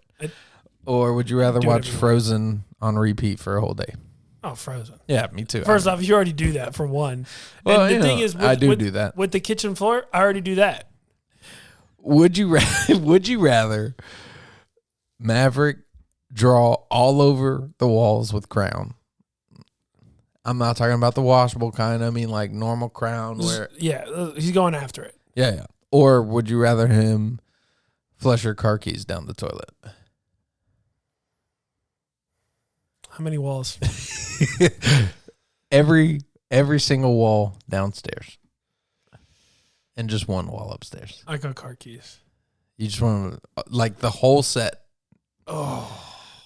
[SPEAKER 1] Or would you rather watch Frozen on repeat for a whole day?
[SPEAKER 2] Oh, Frozen.
[SPEAKER 1] Yeah, me too.
[SPEAKER 2] First off, you already do that for one.
[SPEAKER 1] Well,
[SPEAKER 2] and the thing is,
[SPEAKER 1] I do that.
[SPEAKER 2] With the kitchen floor, I already do that.
[SPEAKER 1] Would you rather Maverick draw all over the walls with crown? I'm not talking about the washable kind. I mean like normal crown where...
[SPEAKER 2] Yeah, he's going after it.
[SPEAKER 1] Yeah. Or would you rather him flush your car keys down the toilet?
[SPEAKER 2] How many walls?
[SPEAKER 1] Every single wall downstairs. And just one wall upstairs.
[SPEAKER 2] I got car keys.
[SPEAKER 1] You just want to, like the whole set.
[SPEAKER 2] Oh.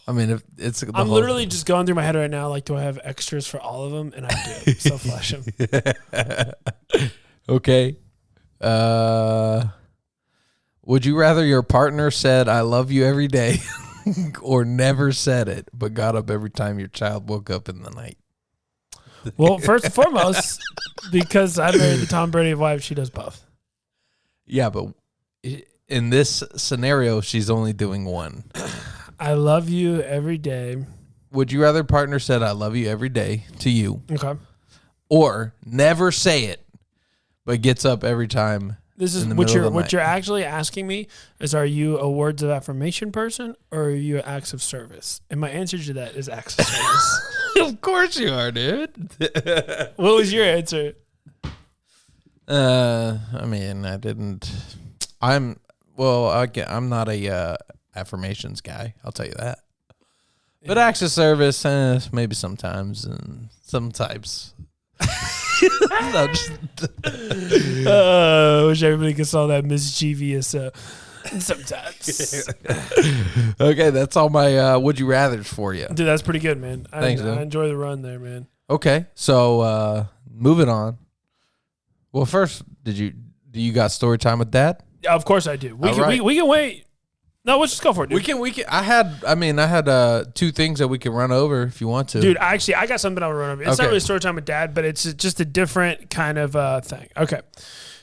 [SPEAKER 1] I mean, if it's
[SPEAKER 2] I'm literally just going through my head right now, like, do I have extras for all of them? And I do. So flash them.
[SPEAKER 1] Okay. Would you rather your partner said, I love you every day or never said it, but got up every time your child woke up in the night?
[SPEAKER 2] Well, first and foremost, because I married the Tom Brady wife, she does both.
[SPEAKER 1] Yeah, but in this scenario, she's only doing one.
[SPEAKER 2] I love you every day.
[SPEAKER 1] Would you rather partner said, I love you every day to you?
[SPEAKER 2] Okay.
[SPEAKER 1] Or never say it, but gets up every time?
[SPEAKER 2] This is what you're actually asking me is, are you a words of affirmation person or are you an acts of service? And my answer to that is acts of service.
[SPEAKER 1] Of course you are, dude.
[SPEAKER 2] What was your answer?
[SPEAKER 1] I mean, I'm not a affirmations guy. I'll tell you that. Yeah. But acts of service, maybe sometimes and some types. No,
[SPEAKER 2] I wish everybody could saw that mischievous sometimes.
[SPEAKER 1] Okay, that's all my would you rathers for you.
[SPEAKER 2] Dude, that's pretty good, man.
[SPEAKER 1] Thanks,
[SPEAKER 2] I enjoy the run there, man.
[SPEAKER 1] Okay, so moving on. Well, first, do you got story time with Dad?
[SPEAKER 2] Yeah, of course I do. We can wait. No, let's just go for it, dude.
[SPEAKER 1] We can. I had 2 things that we can run over if you want to.
[SPEAKER 2] Dude, I got something I'll run over. It's not really story time with Dad, but it's just a different kind of thing. Okay.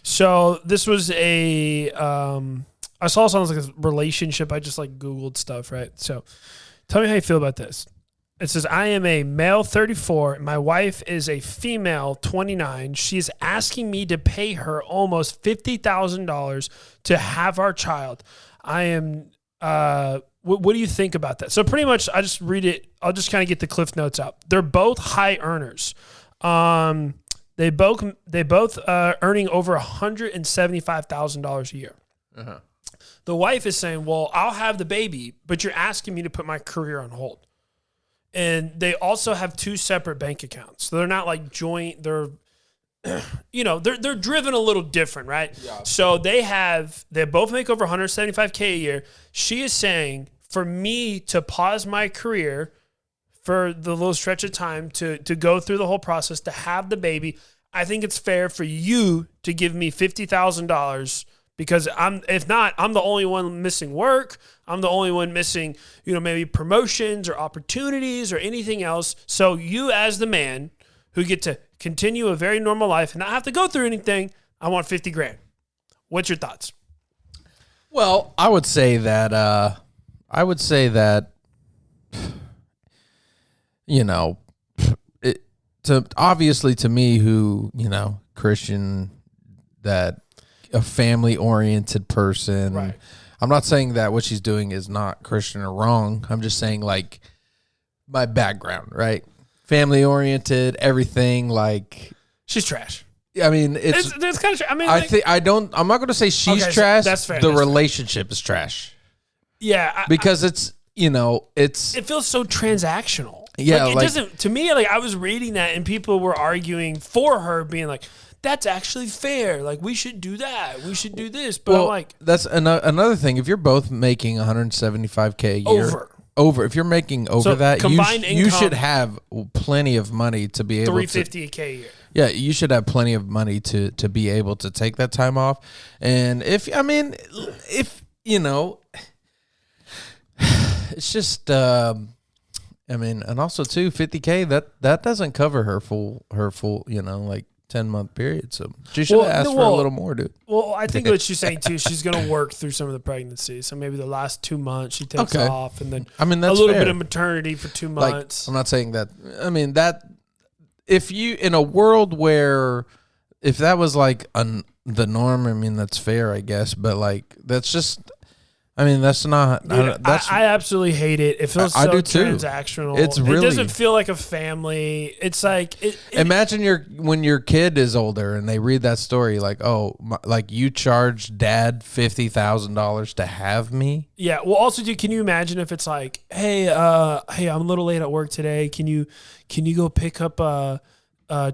[SPEAKER 2] So this was I saw something like a relationship. I just like Googled stuff, right? So tell me how you feel about this. It says, I am a male 34. My wife is a female 29. She's asking me to pay her almost $50,000 to have our child. I am, what do you think about that? So pretty much I just read it. I'll just kind of get the cliff notes out. They're both high earners. They both earning over $175,000 a year. Uh-huh. The wife is saying, well, I'll have the baby, but you're asking me to put my career on hold. And they also have 2 separate bank accounts. So they're not like joint. They're they're driven a little different, right?
[SPEAKER 1] Yeah.
[SPEAKER 2] So they both make over $175K a year. She is saying, for me to pause my career for the little stretch of time to go through the whole process, to have the baby, I think it's fair for you to give me $50,000 because if not, I'm the only one missing work. I'm the only one missing, maybe promotions or opportunities or anything else. So you as the man who get to continue a very normal life and not have to go through anything, I want 50 grand. What's your thoughts?
[SPEAKER 1] Well, I would say that, obviously to me who, Christian, that a family-oriented person.
[SPEAKER 2] Right.
[SPEAKER 1] I'm not saying that what she's doing is not Christian or wrong. I'm just saying, like, my background, right? Family-oriented, everything, like...
[SPEAKER 2] She's trash.
[SPEAKER 1] I mean,
[SPEAKER 2] it's kind of... I mean,
[SPEAKER 1] I'm not going to say she's trash.
[SPEAKER 2] That's fair.
[SPEAKER 1] The relationship is trash.
[SPEAKER 2] Yeah.
[SPEAKER 1] Because it's...
[SPEAKER 2] It feels so transactional.
[SPEAKER 1] Yeah,
[SPEAKER 2] it doesn't. To me, I was reading that and people were arguing for her, being like, "That's actually fair. Like, we should do that. We should do this." But I'm like,
[SPEAKER 1] that's another thing. If you're both making $175K a year, if you're making over that, you should have plenty of money to be able
[SPEAKER 2] $350K a year.
[SPEAKER 1] Yeah, you should have plenty of money to be able to take that time off. And if it's just, and also too, $50K that doesn't cover her full 10-month period. So she should have asked for a little more, dude.
[SPEAKER 2] Well, I think what she's saying too, she's going to work through some of the pregnancy. So maybe the last 2 months she takes off, and then
[SPEAKER 1] that's
[SPEAKER 2] a little
[SPEAKER 1] fair.
[SPEAKER 2] bit of maternity for 2 months.
[SPEAKER 1] I'm not saying that. I mean that if you in a world where if that was like the norm, I mean that's fair, I guess. But like that's just. I mean, that's not.
[SPEAKER 2] Dude, I absolutely hate it. It feels so transactional. It doesn't feel like a family. It's like
[SPEAKER 1] imagine when your kid is older and they read that story, like, like you charged dad $50,000 to have me.
[SPEAKER 2] Yeah. Well, also, dude, can you imagine if it's like, hey, I'm a little late at work today. Can you go pick up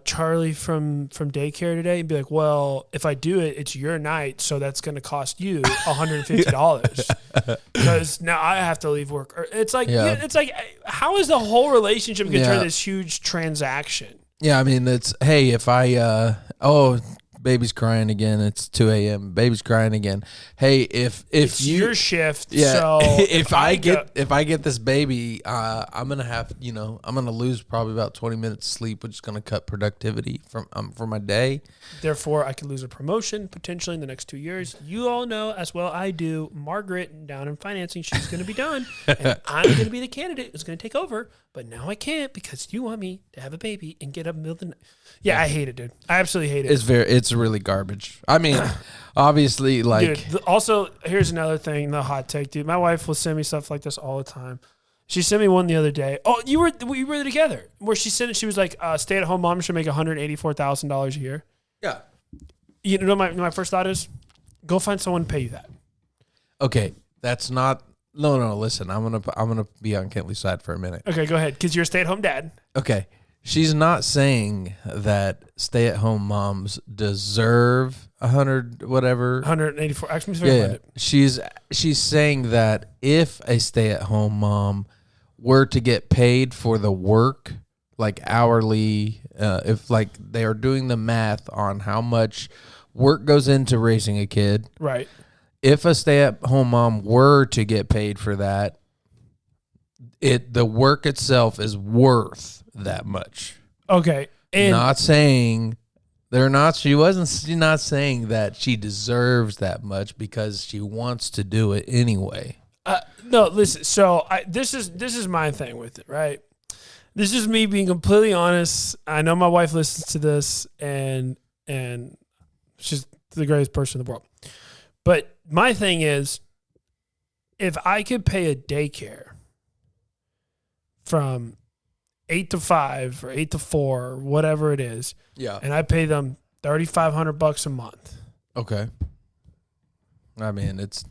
[SPEAKER 2] Charlie from daycare today, and be like, well, if I do it, it's your night, so that's going to cost you $150 because now I have to leave work. It's like, how is the whole relationship going to turn this huge transaction?
[SPEAKER 1] Yeah, I mean, it's hey, if I baby's crying again. It's 2 a.m. Baby's crying again. Hey, if
[SPEAKER 2] it's your shift,
[SPEAKER 1] so if I get this baby, I'm gonna lose probably about 20 minutes sleep, which is gonna cut productivity from my day.
[SPEAKER 2] Therefore, I could lose a promotion potentially in the next 2 years. You all know as well I do. Margaret down in financing, she's gonna be done, and I'm gonna be the candidate who's gonna take over. But now I can't because you want me to have a baby and get up in the middle of the night. Yeah, I hate it, dude. I absolutely hate it.
[SPEAKER 1] It's really garbage. I mean, obviously, like.
[SPEAKER 2] Dude, also, here's another thing, the hot take, dude. My wife will send me stuff like this all the time. She sent me one the other day. Oh, we were together. Where she sent it, she was like, stay-at-home mom should make $184,000 a year.
[SPEAKER 1] Yeah.
[SPEAKER 2] You know, my first thought is, go find someone to pay you that.
[SPEAKER 1] Okay, that's not. No. Listen, I'm gonna be on Kentley's side for a minute.
[SPEAKER 2] Okay, go ahead, because you're a stay-at-home dad.
[SPEAKER 1] Okay, she's not saying that stay-at-home moms deserve 184.
[SPEAKER 2] Actually,
[SPEAKER 1] yeah. She's saying that if a stay-at-home mom were to get paid for the work, like hourly, if like they are doing the math on how much work goes into raising a kid,
[SPEAKER 2] right?
[SPEAKER 1] If a stay-at-home mom were to get paid for that, the work itself is worth that much.
[SPEAKER 2] Okay. And
[SPEAKER 1] not saying she's not saying that she deserves that much because she wants to do it anyway.
[SPEAKER 2] No, listen. So this is my thing with it, right? This is me being completely honest. I know my wife listens to this, and she's the greatest person in the world. But my thing is, if I could pay a daycare from 8 to 5 or 8 to 4 or whatever it is,
[SPEAKER 1] yeah,
[SPEAKER 2] and I pay them $3,500 a month.
[SPEAKER 1] Okay. I mean, it's.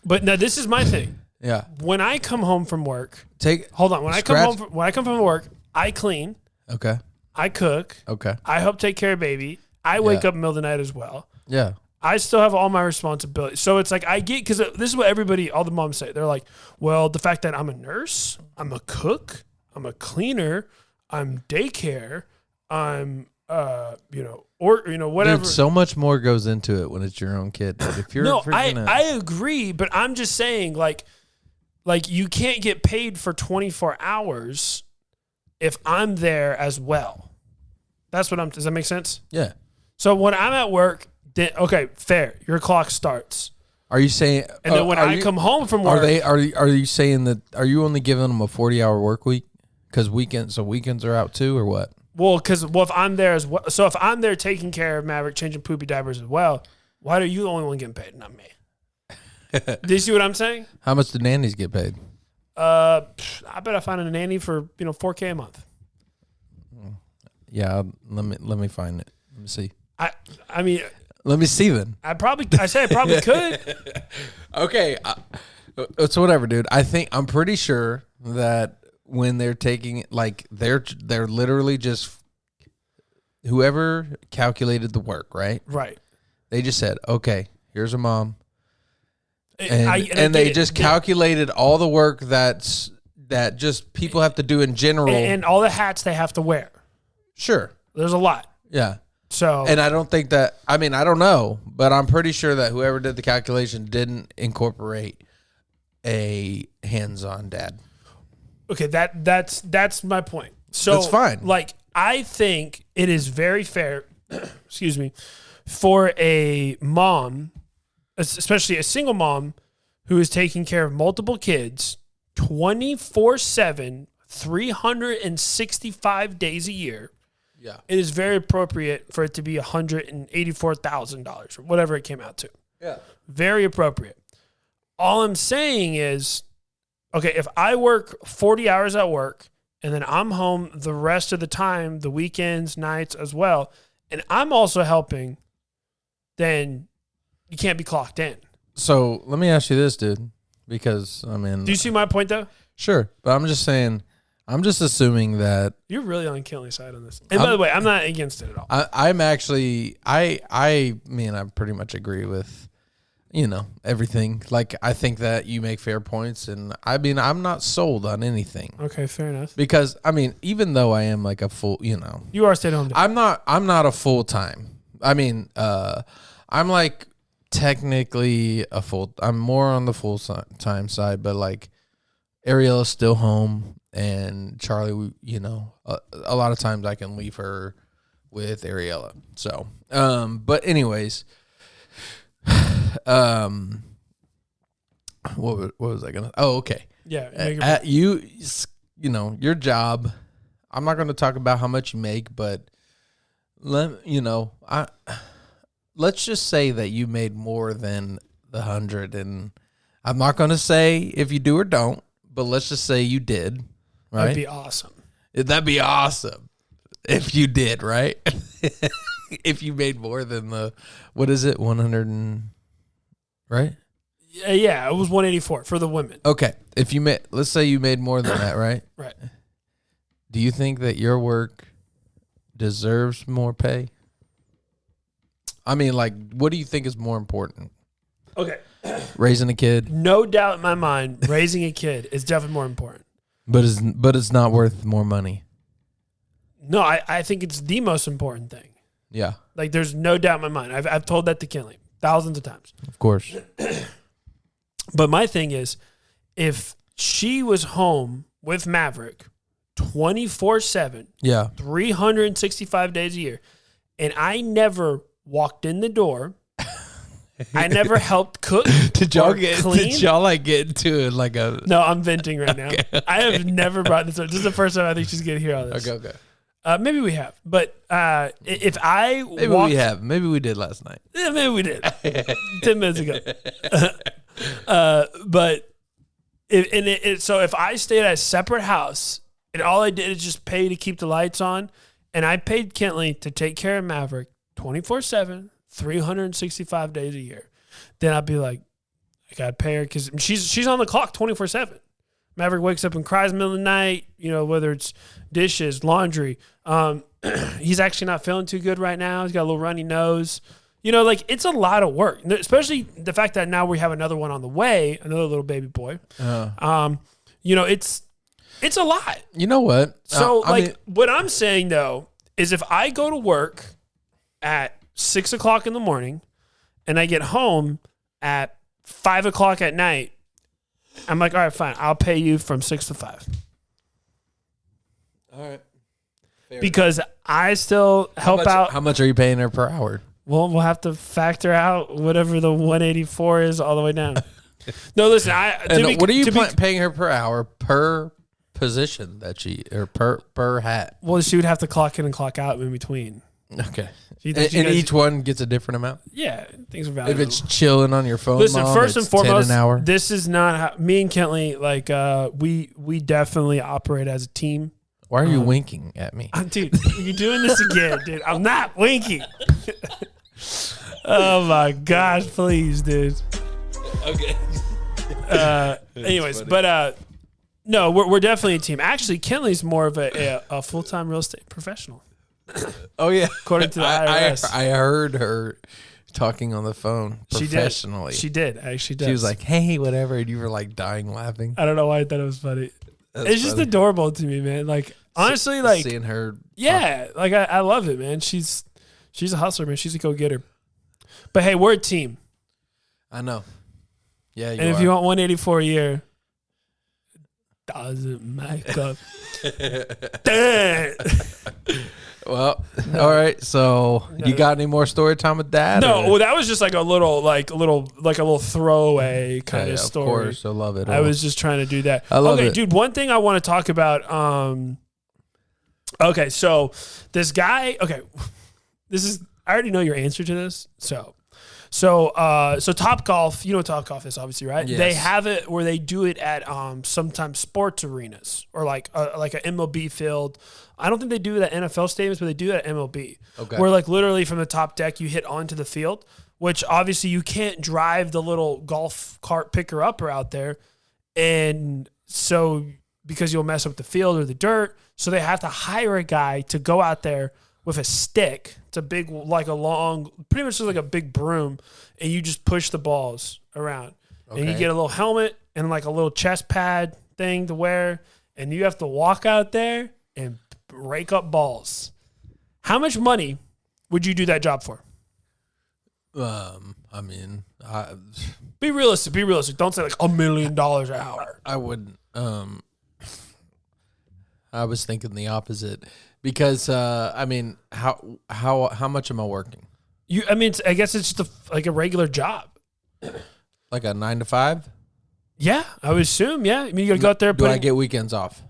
[SPEAKER 2] But now this is my thing.
[SPEAKER 1] Yeah.
[SPEAKER 2] When I come home from work,
[SPEAKER 1] When I come
[SPEAKER 2] from work, I clean.
[SPEAKER 1] Okay.
[SPEAKER 2] I cook.
[SPEAKER 1] Okay.
[SPEAKER 2] I help take care of baby. I wake up in the middle of the night as well.
[SPEAKER 1] Yeah.
[SPEAKER 2] I still have all my responsibilities. So it's like I get, because this is what all the moms say. They're like, well, the fact that I'm a nurse, I'm a cook, I'm a cleaner, I'm daycare, I'm, whatever.
[SPEAKER 1] Dude, so much more goes into it when it's your own kid. Dude. If you're
[SPEAKER 2] I agree, but I'm just saying, like you can't get paid for 24 hours if I'm there as well. Does that make sense?
[SPEAKER 1] Yeah.
[SPEAKER 2] So when I'm at work, okay, fair. Your clock starts.
[SPEAKER 1] Are you saying?
[SPEAKER 2] And then when I come home from work,
[SPEAKER 1] are you saying that? Are you only giving them a 40-hour work week? Because weekends are out too, or what?
[SPEAKER 2] Well, if I'm there as well, so if I'm there taking care of Maverick, changing poopy diapers as well, why are you the only one getting paid, not me? Do you see what I'm saying?
[SPEAKER 1] How much do nannies get paid?
[SPEAKER 2] I bet I find a nanny for $4K a month.
[SPEAKER 1] Yeah, let me find it. Let me see.
[SPEAKER 2] I mean,
[SPEAKER 1] let me see then.
[SPEAKER 2] I probably could.
[SPEAKER 1] Okay, it's whatever, dude. I'm pretty sure that when they're taking, like, they're literally just whoever calculated the work, right?
[SPEAKER 2] Right.
[SPEAKER 1] They just said, okay, here's a mom.
[SPEAKER 2] And
[SPEAKER 1] they just calculated all the work that just people have to do in general.
[SPEAKER 2] And all the hats they have to wear.
[SPEAKER 1] Sure.
[SPEAKER 2] There's a lot.
[SPEAKER 1] Yeah.
[SPEAKER 2] So.
[SPEAKER 1] And I don't think that, I mean, I don't know, but I'm pretty sure that whoever did the calculation didn't incorporate a hands-on dad.
[SPEAKER 2] Okay, that's my point. So
[SPEAKER 1] that's fine.
[SPEAKER 2] Like, I think it is very fair, excuse me, for a mom, especially a single mom who is taking care of multiple kids 24/7, 365 days a year.
[SPEAKER 1] Yeah.
[SPEAKER 2] It is very appropriate for it to be $184,000 or whatever it came out to.
[SPEAKER 1] Yeah.
[SPEAKER 2] Very appropriate. All I'm saying is, okay, if I work 40 hours at work and then I'm home the rest of the time, the weekends, nights as well, and I'm also helping, then you can't be clocked in.
[SPEAKER 1] So let me ask you this, dude, because, I mean.
[SPEAKER 2] Do you see my point, though?
[SPEAKER 1] Sure. But I'm just saying, I'm just assuming that.
[SPEAKER 2] You're really on Kinley's side on this. And by the way, I'm not against it at all.
[SPEAKER 1] I'm actually, I mean, I pretty much agree with, everything. Like, I think that you make fair points, and I mean, I'm not sold on anything.
[SPEAKER 2] Okay, fair enough.
[SPEAKER 1] Because, I mean, even though I am like a full,
[SPEAKER 2] You are stay-at-home dad.
[SPEAKER 1] I'm not a full-time. I mean, I'm like technically I'm more on the full-time side, but like Ariela's still home, and Charlie, a lot of times I can leave her with Ariela. So, but anyways, what was I gonna? Oh, okay.
[SPEAKER 2] Yeah.
[SPEAKER 1] Your job. I'm not going to talk about how much you make, but let's just say that you made more than the 100, and I'm not going to say if you do or don't, but let's just say you did. Right?
[SPEAKER 2] That'd be awesome.
[SPEAKER 1] That'd be awesome if you did, right? If you made more than the, what is it, 100 right?
[SPEAKER 2] Yeah, it was 184 for the women.
[SPEAKER 1] Okay, let's say you made more than that, right?
[SPEAKER 2] Right.
[SPEAKER 1] Do you think that your work deserves more pay? I mean, like, what do you think is more important?
[SPEAKER 2] Okay.
[SPEAKER 1] Raising a kid?
[SPEAKER 2] No doubt in my mind, raising a kid is definitely more important.
[SPEAKER 1] But it's not worth more money.
[SPEAKER 2] No, I think it's the most important thing.
[SPEAKER 1] Yeah.
[SPEAKER 2] Like, there's no doubt in my mind. I've told that to Kinley thousands of times.
[SPEAKER 1] Of course.
[SPEAKER 2] But my thing is, if she was home with Maverick 24/7, 365 days a year, and I never walked in the door, I never helped cook.
[SPEAKER 1] Did y'all like get into it like a?
[SPEAKER 2] No, I'm venting right now. I have never brought this up. This is the first time I think she's gonna hear all this.
[SPEAKER 1] Okay.
[SPEAKER 2] Maybe we have, but if I
[SPEAKER 1] we have, maybe we did last night.
[SPEAKER 2] Yeah, maybe we did 10 minutes ago. But so if I stayed at a separate house and all I did is just pay to keep the lights on, and I paid Kinley to take care of Maverick 24/7, 365 days a year, then I'd be like, I gotta pay her because she's on the clock 24/7. Maverick wakes up and cries in the middle of the night, whether it's dishes, laundry. He's actually not feeling too good right now. He's got a little runny nose. It's a lot of work, especially the fact that now we have another one on the way, another little baby boy. It's a lot.
[SPEAKER 1] You know what?
[SPEAKER 2] So, what I'm saying, though, is if I go to work at 6 o'clock in the morning and I get home at 5 o'clock at night, I'm like, all right, fine. I'll pay you from 6 to 5.
[SPEAKER 1] All right.
[SPEAKER 2] Because I still help out.
[SPEAKER 1] How much are you paying her per hour?
[SPEAKER 2] Well, we'll have to factor out whatever the 184 is all the way down. No, listen.
[SPEAKER 1] What are you paying her per hour per position per hat?
[SPEAKER 2] Well, she would have to clock in and clock out in between.
[SPEAKER 1] Okay. And each one gets a different amount?
[SPEAKER 2] Yeah. Things are valuable.
[SPEAKER 1] If it's chilling on your phone,
[SPEAKER 2] listen,
[SPEAKER 1] Mom,
[SPEAKER 2] first and foremost,
[SPEAKER 1] an hour.
[SPEAKER 2] This is not how me and Kentley, we definitely operate as a team.
[SPEAKER 1] Why are you winking at me?
[SPEAKER 2] Dude, you're doing this again, dude. I'm not winking. Oh my gosh, please, dude.
[SPEAKER 1] Okay.
[SPEAKER 2] Anyways, but no, we're definitely a team. Actually, Kenley's more of a full-time real estate professional.
[SPEAKER 1] Oh yeah,
[SPEAKER 2] according to the IRS.
[SPEAKER 1] I heard her talking on the phone professionally.
[SPEAKER 2] She did. Actually, does.
[SPEAKER 1] She was like, "Hey, whatever," and you were like dying laughing.
[SPEAKER 2] I don't know why I thought it was funny. It's just adorable to me, man. Like honestly, like
[SPEAKER 1] seeing her.
[SPEAKER 2] Yeah, like I love it, man. She's a hustler, man. She's a go-getter. But hey, we're a team.
[SPEAKER 1] I know. Yeah,
[SPEAKER 2] and if you want 184 a year, it doesn't make up.
[SPEAKER 1] Well, all right. So you got any more story time with Dad?
[SPEAKER 2] No, well, that was just like a little throwaway kind of story.
[SPEAKER 1] Of course, I love it.
[SPEAKER 2] I was just trying to do that.
[SPEAKER 1] I love it,
[SPEAKER 2] dude. One thing I want to talk about. Okay, so this guy. Okay, I already know your answer to this. So Top Golf, you know what Top Golf is, obviously, right?
[SPEAKER 1] Yes.
[SPEAKER 2] They have it where they do it at sometimes sports arenas or like an MLB field. I don't think they do it at NFL stadiums, but they do it at MLB. Okay. Where like literally from the top deck you hit onto the field, which obviously you can't drive the little golf cart picker upper out there, and so because you'll mess up the field or the dirt, so they have to hire a guy to go out there with a stick. It's a big, like a long, pretty much like a big broom, and you just push the balls around. Okay. And you get a little helmet and like a little chest pad thing to wear, and you have to walk out there and rake up balls. How much money would you do that job for?
[SPEAKER 1] I mean,
[SPEAKER 2] be realistic. Be realistic. Don't say like $1 million an hour.
[SPEAKER 1] I wouldn't. I was thinking the opposite. Because I mean, how much am I working?
[SPEAKER 2] I guess it's just like a regular job,
[SPEAKER 1] like a 9 to 5.
[SPEAKER 2] Yeah, I would assume. Yeah, I mean, you gotta go out there.
[SPEAKER 1] Do I get weekends off?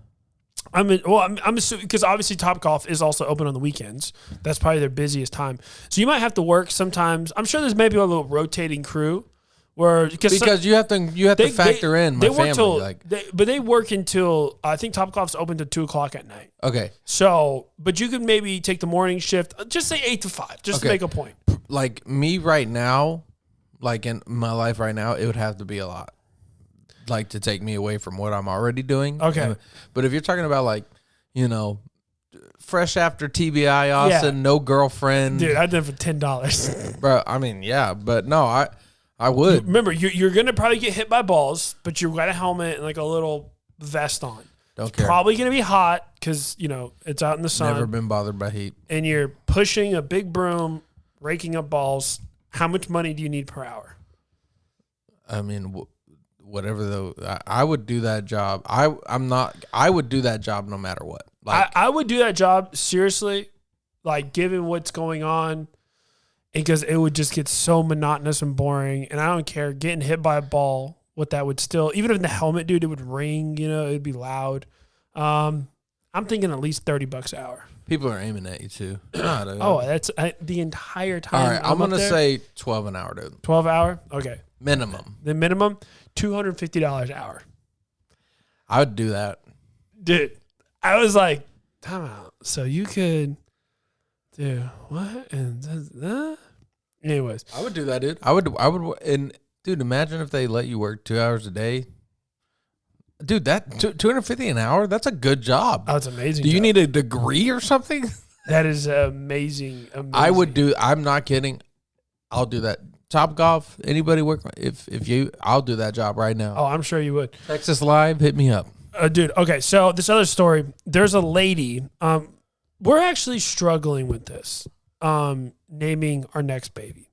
[SPEAKER 2] I'm assuming because obviously Top Golf is also open on the weekends. That's probably their busiest time. So you might have to work sometimes. I'm sure there's maybe a little rotating crew. Because
[SPEAKER 1] you have to factor in my family.
[SPEAKER 2] But they work until I think Top Golf's open to 2 o'clock at night.
[SPEAKER 1] Okay.
[SPEAKER 2] So, but you could maybe take the morning shift. Just say 8 to 5, just to make a point.
[SPEAKER 1] Like me right now, like in my life right now, it would have to be a lot, like to take me away from what I'm already doing.
[SPEAKER 2] Okay.
[SPEAKER 1] But if you're talking about like, fresh after TBI, Austin, no girlfriend,
[SPEAKER 2] dude, I did it for $10,
[SPEAKER 1] bro. I mean, yeah, but no, I would.
[SPEAKER 2] Remember, you're going to probably get hit by balls, but you've got a helmet and like a little vest on.
[SPEAKER 1] Don't care.
[SPEAKER 2] Probably going to be hot because, it's out in the sun.
[SPEAKER 1] Never been bothered by heat.
[SPEAKER 2] And you're pushing a big broom, raking up balls. How much money do you need per hour?
[SPEAKER 1] I mean, whatever I would do that job. I would do that job no matter what. Like
[SPEAKER 2] I would do that job, seriously, like given what's going on. Because it would just get so monotonous and boring. And I don't care, getting hit by a ball, what that would still, even if the helmet, dude, it would ring, it'd be loud. I'm thinking at least $30 an hour.
[SPEAKER 1] People are aiming at you too.
[SPEAKER 2] That's the entire time.
[SPEAKER 1] All right, I'm going to say 12 an hour, dude.
[SPEAKER 2] 12 hour? Okay.
[SPEAKER 1] Minimum.
[SPEAKER 2] The minimum, $250 an hour.
[SPEAKER 1] I would do that.
[SPEAKER 2] Dude, I was like, time out. So you could... Dude, what? And anyways,
[SPEAKER 1] I would do that, dude. I would. And dude, imagine if they let you work 2 hours a day. Dude, that $250 an hour, that's a good job.
[SPEAKER 2] Oh, it's amazing.
[SPEAKER 1] Do you need a degree or something?
[SPEAKER 2] That is amazing.
[SPEAKER 1] I would do, I'm not kidding. I'll do that. Top Golf, anybody work, I'll do that job right now.
[SPEAKER 2] Oh, I'm sure you would.
[SPEAKER 1] Texas Live, hit me up.
[SPEAKER 2] Dude, okay, so this other story, there's a lady, we're actually struggling with this, naming our next baby,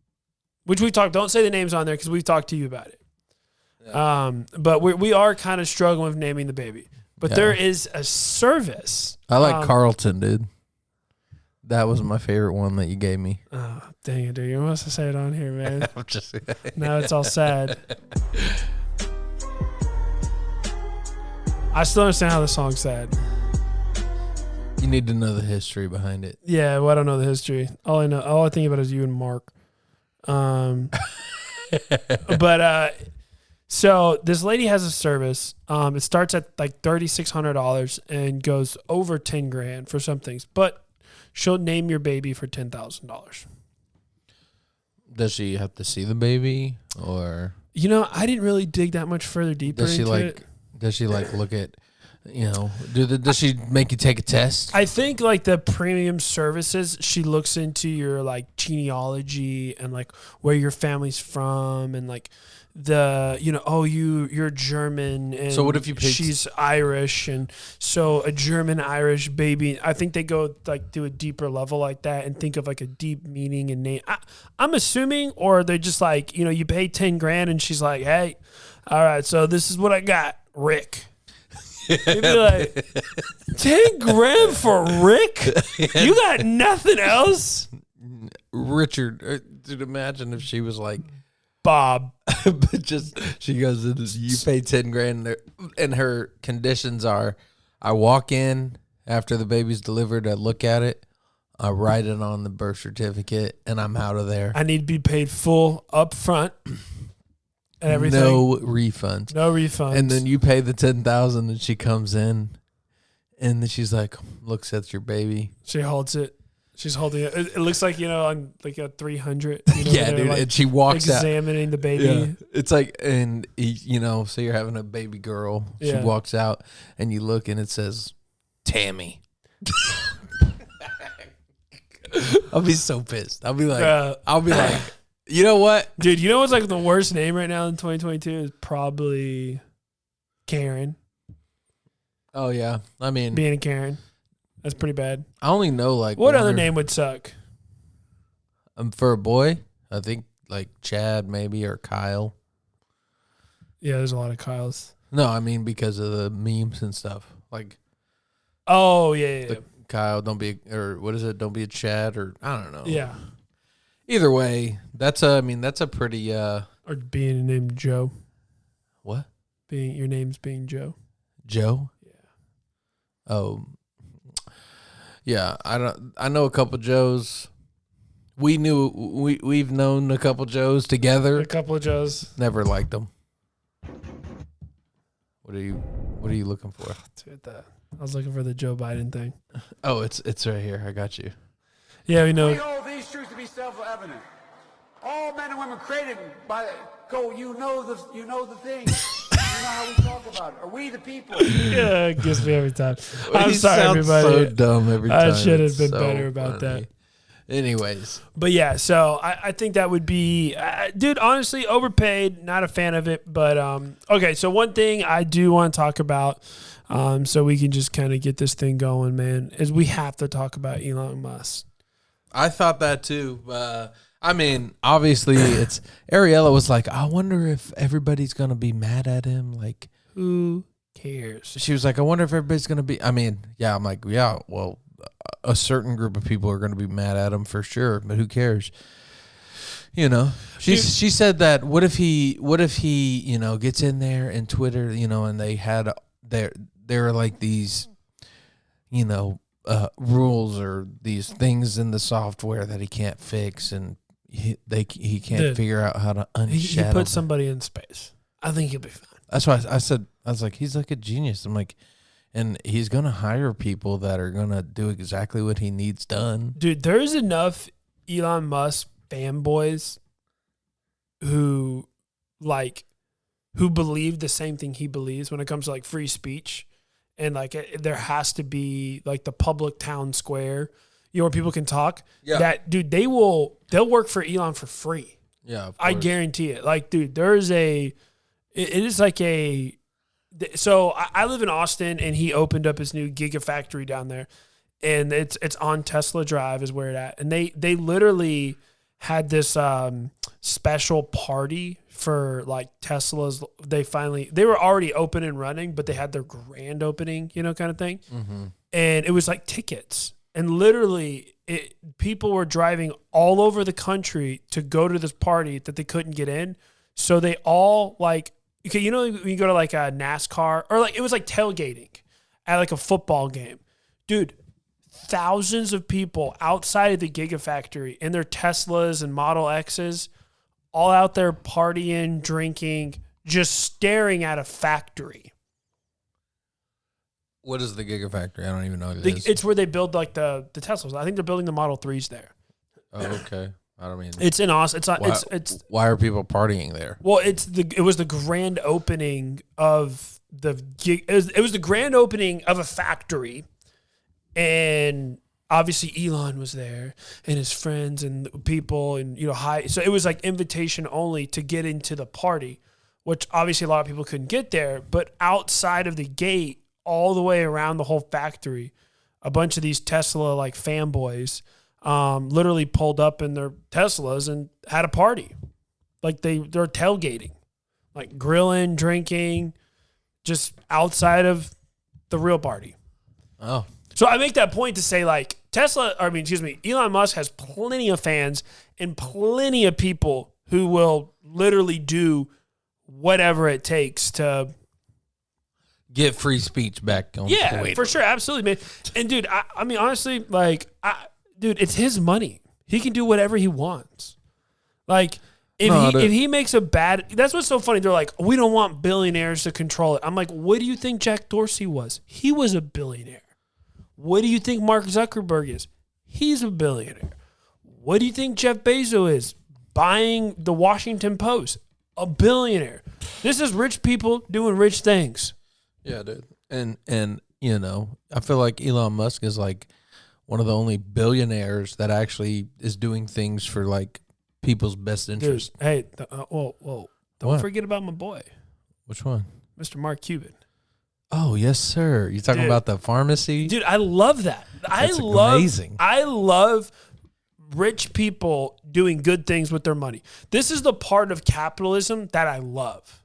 [SPEAKER 2] which we talked, don't say the names on there because we've talked to you about it. Yeah. But we are kind of struggling with naming the baby. But there is a service.
[SPEAKER 1] I like Carlton, dude. That was my favorite one that you gave me.
[SPEAKER 2] Oh, dang it, dude. You're supposed to say it on here, man.
[SPEAKER 1] I'm just
[SPEAKER 2] Now it's all sad. I still understand how the song's sad.
[SPEAKER 1] You need to know the history behind it.
[SPEAKER 2] Yeah, well, I don't know the history. All I think about is you and Mark. So this lady has a service. It starts at like $3,600 and goes over $10,000 for some things, but she'll name your baby for $10,000.
[SPEAKER 1] Does she have to see the baby, or
[SPEAKER 2] I didn't really dig that much further deeper into it.
[SPEAKER 1] Does she look at, does she make you take a test?
[SPEAKER 2] I think like the premium services, she looks into your like genealogy and like where your family's from and like you're German and
[SPEAKER 1] so what if you paid
[SPEAKER 2] she's Irish, and so a German Irish baby, I think they go like do a deeper level like that and think of like a deep meaning and name. I'm assuming, or they're just like, you pay $10,000 and she's like, hey, all right, so this is what I got, Rick. You'd be like, $10,000 for Rick? You got nothing else?
[SPEAKER 1] Richard, dude, imagine if she was like
[SPEAKER 2] Bob.
[SPEAKER 1] but just she goes, you pay $10,000 and her conditions are, I walk in after the baby's delivered, I look at it, I write it on the birth certificate, and I'm out of there.
[SPEAKER 2] I need to be paid full up front and everything.
[SPEAKER 1] No refunds.
[SPEAKER 2] No refunds.
[SPEAKER 1] And then you pay the $10,000 and she comes in and then she's like, looks at your baby.
[SPEAKER 2] She holds it. She's holding it. It looks like, on like a 300.
[SPEAKER 1] Yeah, dude.
[SPEAKER 2] Like
[SPEAKER 1] and she walks out.
[SPEAKER 2] Examining the baby.
[SPEAKER 1] Yeah. It's like, and so you're having a baby girl. She walks out and you look and it says, Tammy. I'll be so pissed. I'll be like, you know what?
[SPEAKER 2] Dude, you know what's like the worst name right now in 2022 is probably Karen.
[SPEAKER 1] Oh, yeah. I mean,
[SPEAKER 2] being a Karen. That's pretty bad.
[SPEAKER 1] I only know like
[SPEAKER 2] what other name would suck?
[SPEAKER 1] For a boy, I think like Chad maybe, or Kyle.
[SPEAKER 2] Yeah, there's a lot of Kyles.
[SPEAKER 1] No, I mean because of the memes and stuff. Like,
[SPEAKER 2] oh yeah.
[SPEAKER 1] Kyle, don't be don't be a Chad, or I don't know.
[SPEAKER 2] Yeah.
[SPEAKER 1] Either way, that's a pretty
[SPEAKER 2] or being named Joe.
[SPEAKER 1] What?
[SPEAKER 2] Your name's being Joe.
[SPEAKER 1] Joe?
[SPEAKER 2] Yeah.
[SPEAKER 1] Oh. Yeah, I know a couple Joes. We've known a couple Joes together.
[SPEAKER 2] A couple of Joes.
[SPEAKER 1] Never liked them. What are you looking for?
[SPEAKER 2] Dude, I was looking for the Joe Biden thing.
[SPEAKER 1] Oh, it's right here. I got you.
[SPEAKER 2] Yeah, we know.
[SPEAKER 4] We hold these truths to be self-evident. All men and women created by you know the thing. You know how we talk about it. Are we the people?
[SPEAKER 2] Yeah, it gets me every time. I'm sorry,
[SPEAKER 1] sounds
[SPEAKER 2] everybody.
[SPEAKER 1] So dumb every time.
[SPEAKER 2] I should have been
[SPEAKER 1] so
[SPEAKER 2] better about
[SPEAKER 1] funny.
[SPEAKER 2] that.
[SPEAKER 1] Anyways,
[SPEAKER 2] but yeah, so I think that would be, dude. Honestly, overpaid. Not a fan of it. But okay. So one thing I do want to talk about, so we can just kind of get this thing going, man, is we have to talk about Elon Musk.
[SPEAKER 1] I thought that too. I mean, obviously, it's Ariella was like, I wonder if everybody's gonna be mad at him. Like,
[SPEAKER 2] who cares?
[SPEAKER 1] She was like, I wonder if everybody's gonna be. I mean, yeah. I'm like, yeah. Well, a certain group of people are gonna be mad at him for sure. But who cares? She said that. What if he gets in there and Twitter, and they had there are like these, rules or these things in the software that he can't fix, and he can't figure out how to unshadow.
[SPEAKER 2] He put somebody in space. I think he'll be fine.
[SPEAKER 1] That's why I said, I was like, he's like a genius. I'm like, and he's gonna hire people that are gonna do exactly what he needs done.
[SPEAKER 2] Dude, there's enough Elon Musk fanboys who like who believe the same thing he believes when it comes to like free speech. And like there has to be like the public town square, where people can talk.
[SPEAKER 1] Yeah.
[SPEAKER 2] That dude, they'll work for Elon for free.
[SPEAKER 1] Yeah,
[SPEAKER 2] I guarantee it. Like, dude, it is like so I live in Austin, and he opened up his new Gigafactory down there, and it's on Tesla Drive is where it at. And they literally had this special party for like Teslas. They were already open and running, but they had their grand opening, kind of thing. Mm-hmm. And it was like tickets, and literally people were driving all over the country to go to this party that they couldn't get in. So they all like, okay, when you go to like a NASCAR or like, it was like tailgating at like a football game, dude, thousands of people outside of the Gigafactory in their Teslas and Model X's, all out there partying, drinking, just staring at a factory.
[SPEAKER 1] What is the Gigafactory? I don't even know what it is.
[SPEAKER 2] It's where they build like the Teslas. I think they're building the Model 3s there.
[SPEAKER 1] Oh, okay. I don't mean.
[SPEAKER 2] It's in Austin.
[SPEAKER 1] Why are people partying there?
[SPEAKER 2] Well, it was the grand opening of it was the grand opening of a factory, and obviously Elon was there and his friends and people and so it was like invitation only to get into the party, which obviously a lot of people couldn't get there. But outside of the gate, all the way around the whole factory, a bunch of these Tesla like fanboys literally pulled up in their Teslas and had a party. Like they're tailgating, like grilling, drinking, just outside of the real party.
[SPEAKER 1] Oh.
[SPEAKER 2] So I make that point to say like Elon Musk has plenty of fans and plenty of people who will literally do whatever it takes to
[SPEAKER 1] get free speech back on Twitter.
[SPEAKER 2] For sure. Absolutely, man. And dude, I mean, honestly, like, dude, it's his money. He can do whatever he wants. Like, if he makes a bad, that's what's so funny. They're like, we don't want billionaires to control it. I'm like, what do you think Jack Dorsey was? He was a billionaire. What do you think Mark Zuckerberg is? He's a billionaire. What do you think Jeff Bezos is? Buying the Washington Post. A billionaire. This is rich people doing rich things.
[SPEAKER 1] Yeah, dude. And I feel like Elon Musk is like one of the only billionaires that actually is doing things for like people's best interest.
[SPEAKER 2] Dude, hey, whoa. Don't forget about my boy.
[SPEAKER 1] Which one?
[SPEAKER 2] Mr. Mark Cuban.
[SPEAKER 1] Oh, yes, sir. You're talking about the pharmacy?
[SPEAKER 2] Dude, I love that.
[SPEAKER 1] Amazing.
[SPEAKER 2] I love rich people doing good things with their money. This is the part of capitalism that I love.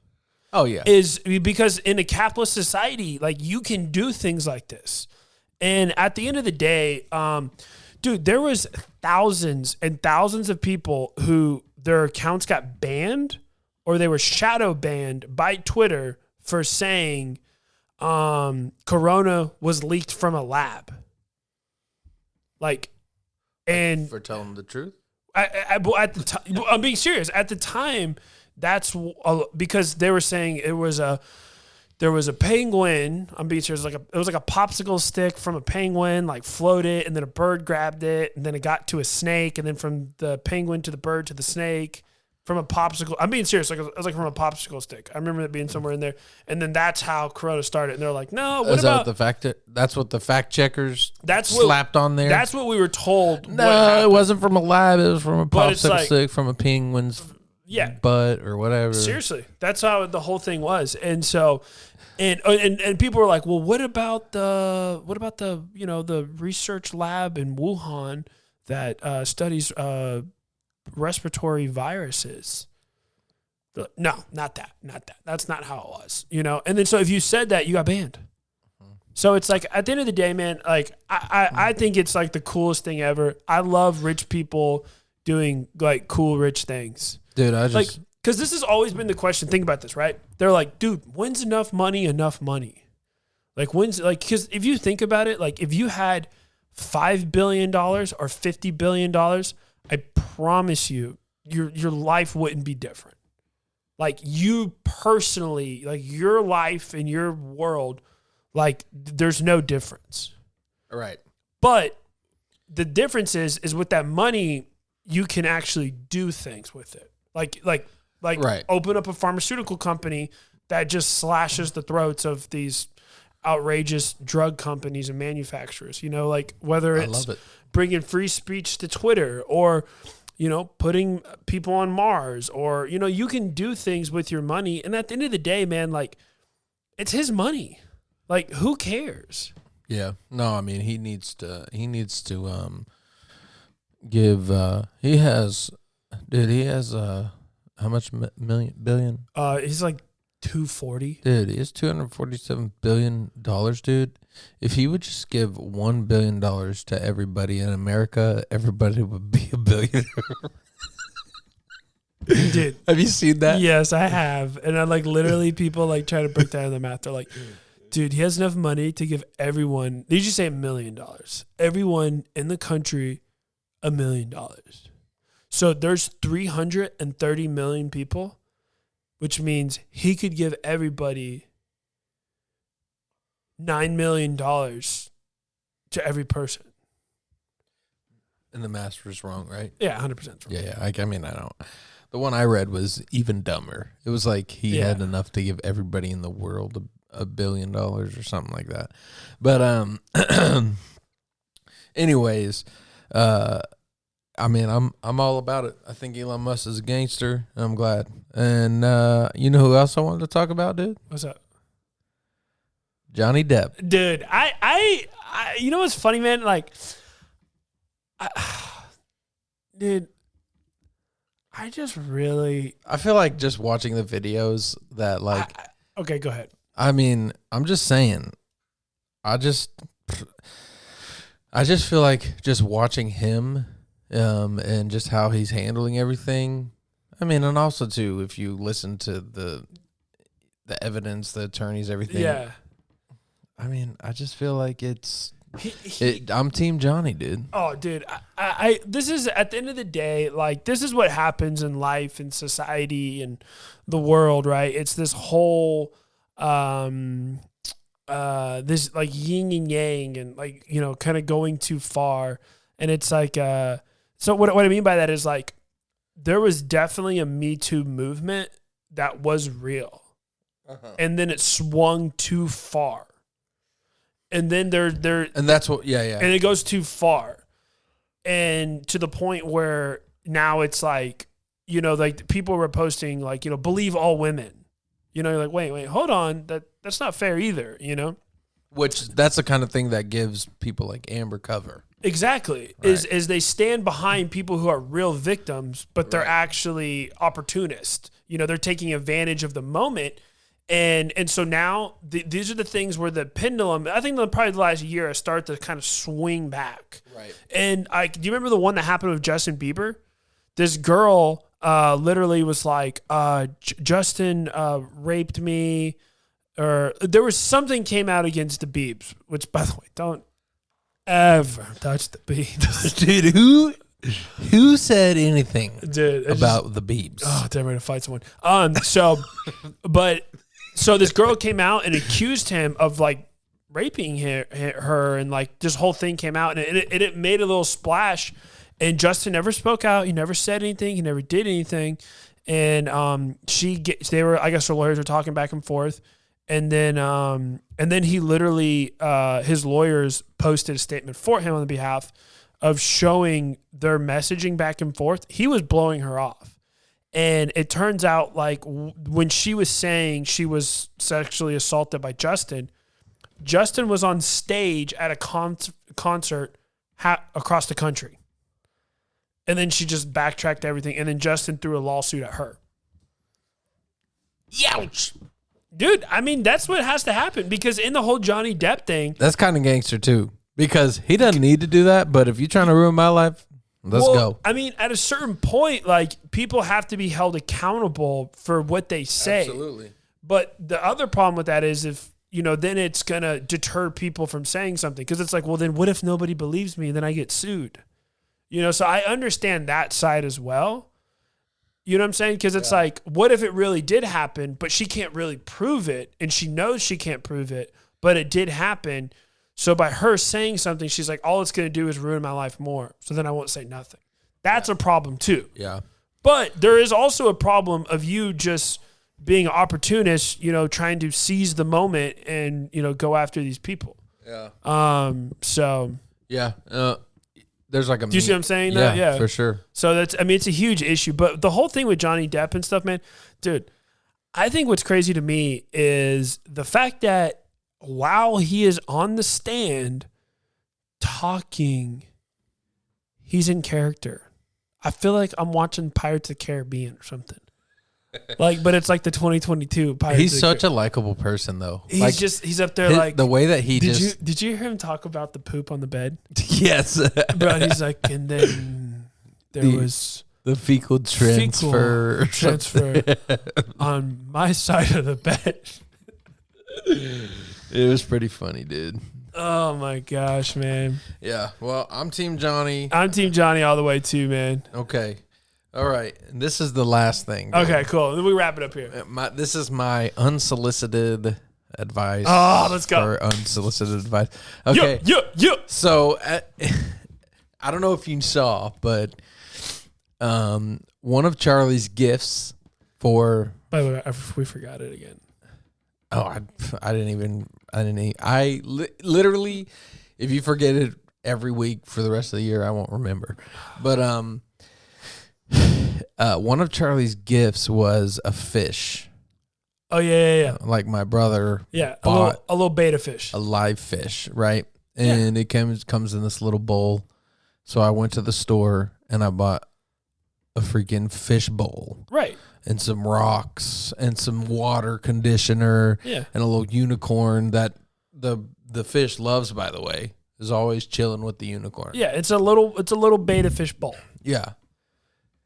[SPEAKER 1] Oh, yeah.
[SPEAKER 2] Is because in a capitalist society, like you can do things like this. And at the end of the day, dude, there was thousands and thousands of people who their accounts got banned or they were shadow banned by Twitter for saying Corona was leaked from a lab. Like, and
[SPEAKER 1] for telling the truth?
[SPEAKER 2] At the time, I'm being serious. At the time, that's because they were saying there was a penguin. I'm being serious. It was like a popsicle stick from a penguin, like floated, and then a bird grabbed it, and then it got to a snake, and then from the penguin to the bird to the snake, from a popsicle. I'm being serious. Like it was like from a popsicle stick. I remember it being somewhere in there, and then that's how Corona started. And they're like, "No, what about
[SPEAKER 1] the fact that that's what the fact checkers slapped on there?
[SPEAKER 2] That's what we were told.
[SPEAKER 1] No, it wasn't from a lab. It was from a popsicle stick from a penguin's butt or whatever.
[SPEAKER 2] Seriously, that's how the whole thing was. And so, and people were like, "Well, what about the the research lab in Wuhan that studies respiratory viruses?" No, not that. That's not how it was, And then so if you said that, you got banned. So it's like at the end of the day, man, like I think it's like the coolest thing ever. I love rich people doing like cool rich things.
[SPEAKER 1] Dude,
[SPEAKER 2] because this has always been the question. Think about this, right? They're like, dude, when's enough money? Like because if you think about it, like if you had $5 billion or $50 billion, I promise you, your life wouldn't be different. Like you personally, like your life and your world, like there's no difference.
[SPEAKER 1] Right.
[SPEAKER 2] But the difference is with that money, you can actually do things with it. Like Like, open up a pharmaceutical company that just slashes the throats of these outrageous drug companies and manufacturers, you know, like whether it's bringing free speech to Twitter or, you know, putting people on Mars or, you know, you can do things with your money. And at the end of the day, man, like it's his money. Like who cares?
[SPEAKER 1] Yeah. No, I mean, he needs to give, he has how much billion?
[SPEAKER 2] He's like 240.
[SPEAKER 1] Dude, it's $247 billion, dude. If he would just give $1 billion to everybody in America, everybody would be a billionaire.
[SPEAKER 2] Dude,
[SPEAKER 1] have you seen that?
[SPEAKER 2] Yes, I have. And I like literally people like try to break down the math. They're like, dude, he has enough money to give everyone, did you say $1 million? Everyone in the country $1 million. So there's 330 million people, which means he could give everybody $9 million to every person.
[SPEAKER 1] And the math was wrong, right?
[SPEAKER 2] Yeah, 100%.
[SPEAKER 1] Yeah. I mean, I don't. The one I read was even dumber. It was like he had enough to give everybody in the world $1 billion or something like that. But anyways, I mean, I'm all about it. I think Elon Musk is a gangster. And I'm glad. And you know who else I wanted to talk about, dude?
[SPEAKER 2] What's up?
[SPEAKER 1] Johnny Depp.
[SPEAKER 2] Dude, I you know what's funny, man? Like, dude, I just really...
[SPEAKER 1] I feel like just watching the videos that like...
[SPEAKER 2] okay, go ahead.
[SPEAKER 1] I mean, I'm just saying. I just feel like just watching him and just how he's handling everything. I mean, and also too, if you listen to the evidence, the attorneys, everything.
[SPEAKER 2] Yeah.
[SPEAKER 1] I mean, I just feel like I'm Team Johnny, dude.
[SPEAKER 2] Oh, dude, I this is at the end of the day, like this is what happens in life and society and the world, right? It's this whole this like yin and yang and like, you know, kind of going too far. And it's like so what I mean by that is like there was definitely a Me Too movement that was real. And then it swung too far. And then
[SPEAKER 1] and that's what and
[SPEAKER 2] it goes too far. And to the point where now it's like, you know, like people were posting like, you know, believe all women. You know, you're like, wait, hold on. That's not fair either, you know?
[SPEAKER 1] Which that's the kind of thing that gives people like Amber cover.
[SPEAKER 2] Exactly. Right. Is they stand behind people who are real victims, but they're actually opportunists. You know, they're taking advantage of the moment. And so now these are the things where the pendulum, I think probably the last year, has started to kind of swing back. Right. And do you remember the one that happened with Justin Bieber? This girl literally was like, Justin raped me, or there was something came out against the Biebs, which, by the way, don't ever touch the Biebs.
[SPEAKER 1] Dude, who said anything about the Biebs?
[SPEAKER 2] Oh, they're ready to fight someone. So this girl came out and accused him of like raping her, and like this whole thing came out, and it made a little splash. And Justin never spoke out. He never said anything. He never did anything. And they were, I guess, her lawyers were talking back and forth. And then he literally, his lawyers posted a statement for him on the behalf of showing their messaging back and forth. He was blowing her off. And it turns out, like, when she was saying she was sexually assaulted by Justin was on stage at a concert across the country. And then she just backtracked everything. And then Justin threw a lawsuit at her. Youch! Dude, I mean, that's what has to happen. Because in the whole Johnny Depp thing...
[SPEAKER 1] That's kind of gangster, too. Because he doesn't need to do that. But if you're trying to ruin my life... Let's go.
[SPEAKER 2] I mean, at a certain point, like, people have to be held accountable for what they say.
[SPEAKER 1] Absolutely.
[SPEAKER 2] But the other problem with that is if, you know, then it's going to deter people from saying something. Because it's like, well, then what if nobody believes me and then I get sued? You know, so I understand that side as well. You know what I'm saying? Because it's like, what if it really did happen, but she can't really prove it, and she knows she can't prove it, but it did happen. So by her saying something, she's like, all it's going to do is ruin my life more. So then I won't say nothing. That's a problem too.
[SPEAKER 1] Yeah.
[SPEAKER 2] But there is also a problem of you just being an opportunist, trying to seize the moment and, go after these people.
[SPEAKER 1] Yeah.
[SPEAKER 2] So.
[SPEAKER 1] Yeah. There's like a.
[SPEAKER 2] Do you see what I'm saying?
[SPEAKER 1] Yeah, for sure.
[SPEAKER 2] So it's a huge issue. But the whole thing with Johnny Depp and stuff, man, dude, I think what's crazy to me is the fact that while he is on the stand talking, he's in character. I feel like I'm watching Pirates of the Caribbean or something. But it's like the 2022 Pirates.
[SPEAKER 1] He's such a likable person, though.
[SPEAKER 2] He's up there
[SPEAKER 1] the way that he
[SPEAKER 2] did you hear him talk about the poop on the bed?
[SPEAKER 1] Yes.
[SPEAKER 2] Bro, he's like, and then there was
[SPEAKER 1] the fecal transfer
[SPEAKER 2] on my side of the bed.
[SPEAKER 1] It was pretty funny, dude.
[SPEAKER 2] Oh my gosh, man.
[SPEAKER 1] Yeah. Well, I'm Team Johnny.
[SPEAKER 2] I'm Team Johnny all the way too, man.
[SPEAKER 1] Okay. All right. This is the last thing. Dude.
[SPEAKER 2] Okay, cool. Then we wrap it up here.
[SPEAKER 1] This is my unsolicited advice.
[SPEAKER 2] Oh, let's go.
[SPEAKER 1] For unsolicited advice. Okay.
[SPEAKER 2] Yeah.
[SPEAKER 1] So, I don't know if you saw, but one of Charlie's gifts for.
[SPEAKER 2] By the way, we forgot it again.
[SPEAKER 1] Oh, I literally, if you forget it every week for the rest of the year, I won't remember. But one of Charlie's gifts was a fish.
[SPEAKER 2] Oh yeah.
[SPEAKER 1] Like my brother,
[SPEAKER 2] bought a little beta fish,
[SPEAKER 1] a live fish, right? And it comes in this little bowl. So I went to the store and I bought a freaking fish bowl,
[SPEAKER 2] right?
[SPEAKER 1] And some rocks and some water conditioner, and a little unicorn that the fish loves. By the way, is always chilling with the unicorn.
[SPEAKER 2] Yeah, it's a little beta fish bowl.
[SPEAKER 1] Yeah.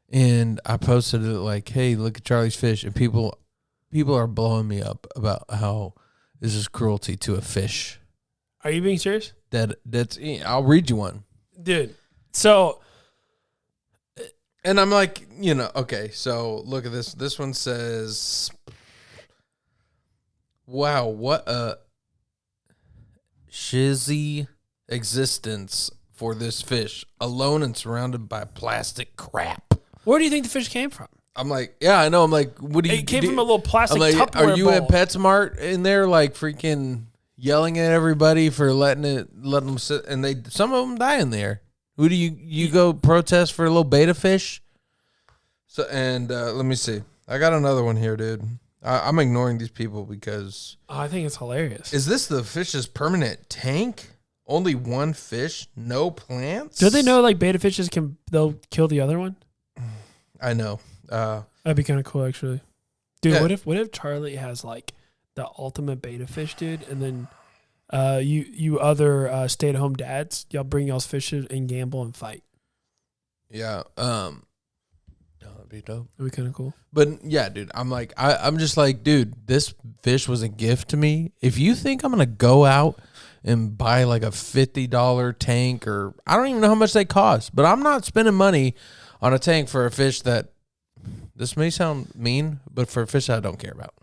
[SPEAKER 1] And I posted it like, hey, look at Charlie's fish. And people are blowing me up about how this is cruelty to a fish.
[SPEAKER 2] Are you being serious?
[SPEAKER 1] I'll read you one.
[SPEAKER 2] Dude. So.
[SPEAKER 1] And I'm like, okay, so look at this. This one says, wow, what a shizzy existence for this fish, alone and surrounded by plastic crap.
[SPEAKER 2] Where do you think the fish came from?
[SPEAKER 1] I'm like, yeah, I know. I'm like, what do you?
[SPEAKER 2] It came from a little plastic Tupperware
[SPEAKER 1] are you
[SPEAKER 2] bowl.
[SPEAKER 1] at PetSmart in there, like freaking yelling at everybody for letting them sit? And some of them die in there. Who do you go protest for a little beta fish? So let me see. I got another one here, dude. I'm ignoring these people because
[SPEAKER 2] I think it's hilarious.
[SPEAKER 1] Is this the fish's permanent tank? Only one fish, no plants.
[SPEAKER 2] Do they know like beta fishes they'll kill the other one?
[SPEAKER 1] I know.
[SPEAKER 2] That'd be kind of cool, actually. Dude,
[SPEAKER 1] Yeah.
[SPEAKER 2] what if Charlie has like the ultimate beta fish, dude, and then you other stay-at-home dads, y'all bring y'all's fishes and gamble and fight.
[SPEAKER 1] Yeah. That'd be dope.
[SPEAKER 2] That'd be kind of cool.
[SPEAKER 1] But yeah, dude, I'm just like, dude, this fish was a gift to me. If you think I'm gonna go out and buy like a $50 tank, or I don't even know how much they cost, but I'm not spending money on a tank for a fish that, this may sound mean, but for a fish I don't care about.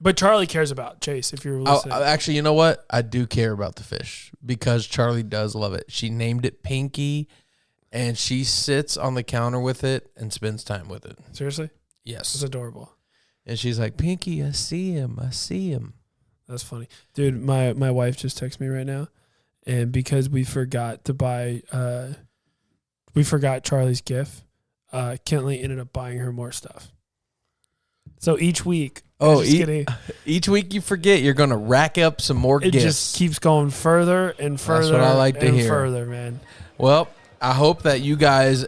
[SPEAKER 2] But Charlie cares about Chase, if you're listening.
[SPEAKER 1] Actually, you know what? I do care about the fish because Charlie does love it. She named it Pinky, and she sits on the counter with it and spends time with it.
[SPEAKER 2] Seriously?
[SPEAKER 1] Yes.
[SPEAKER 2] It's adorable.
[SPEAKER 1] And she's like, Pinky, I see him.
[SPEAKER 2] That's funny. Dude, my wife just texted me right now, and because we forgot to buy, we forgot Charlie's gift, Kentley ended up buying her more stuff. So each week,
[SPEAKER 1] each week you forget, you're going to rack up some more gifts.
[SPEAKER 2] It just keeps going further and further.
[SPEAKER 1] That's what I like to hear.
[SPEAKER 2] Further, man.
[SPEAKER 1] Well, I hope that you guys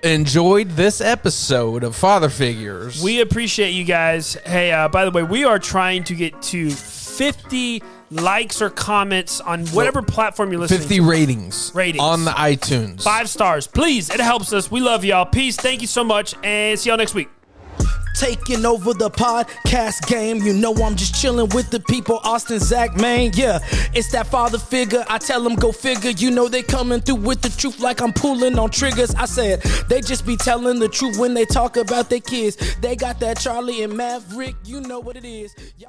[SPEAKER 1] enjoyed this episode of Father Figures.
[SPEAKER 2] We appreciate you guys. Hey, by the way, we are trying to get to 50 likes or comments on whatever platform you're listening
[SPEAKER 1] 50
[SPEAKER 2] to.
[SPEAKER 1] 50 ratings on the iTunes.
[SPEAKER 2] 5 stars. Please, it helps us. We love y'all. Peace. Thank you so much, and see y'all next week.
[SPEAKER 3] Taking over the podcast game. You know I'm just chilling with the people. Austin, Zach, man, yeah. It's that father figure. I tell them go figure. You know they coming through with the truth like I'm pulling on triggers. I said they just be telling the truth when they talk about their kids. They got that Charlie and Maverick. You know what it is. Y'all know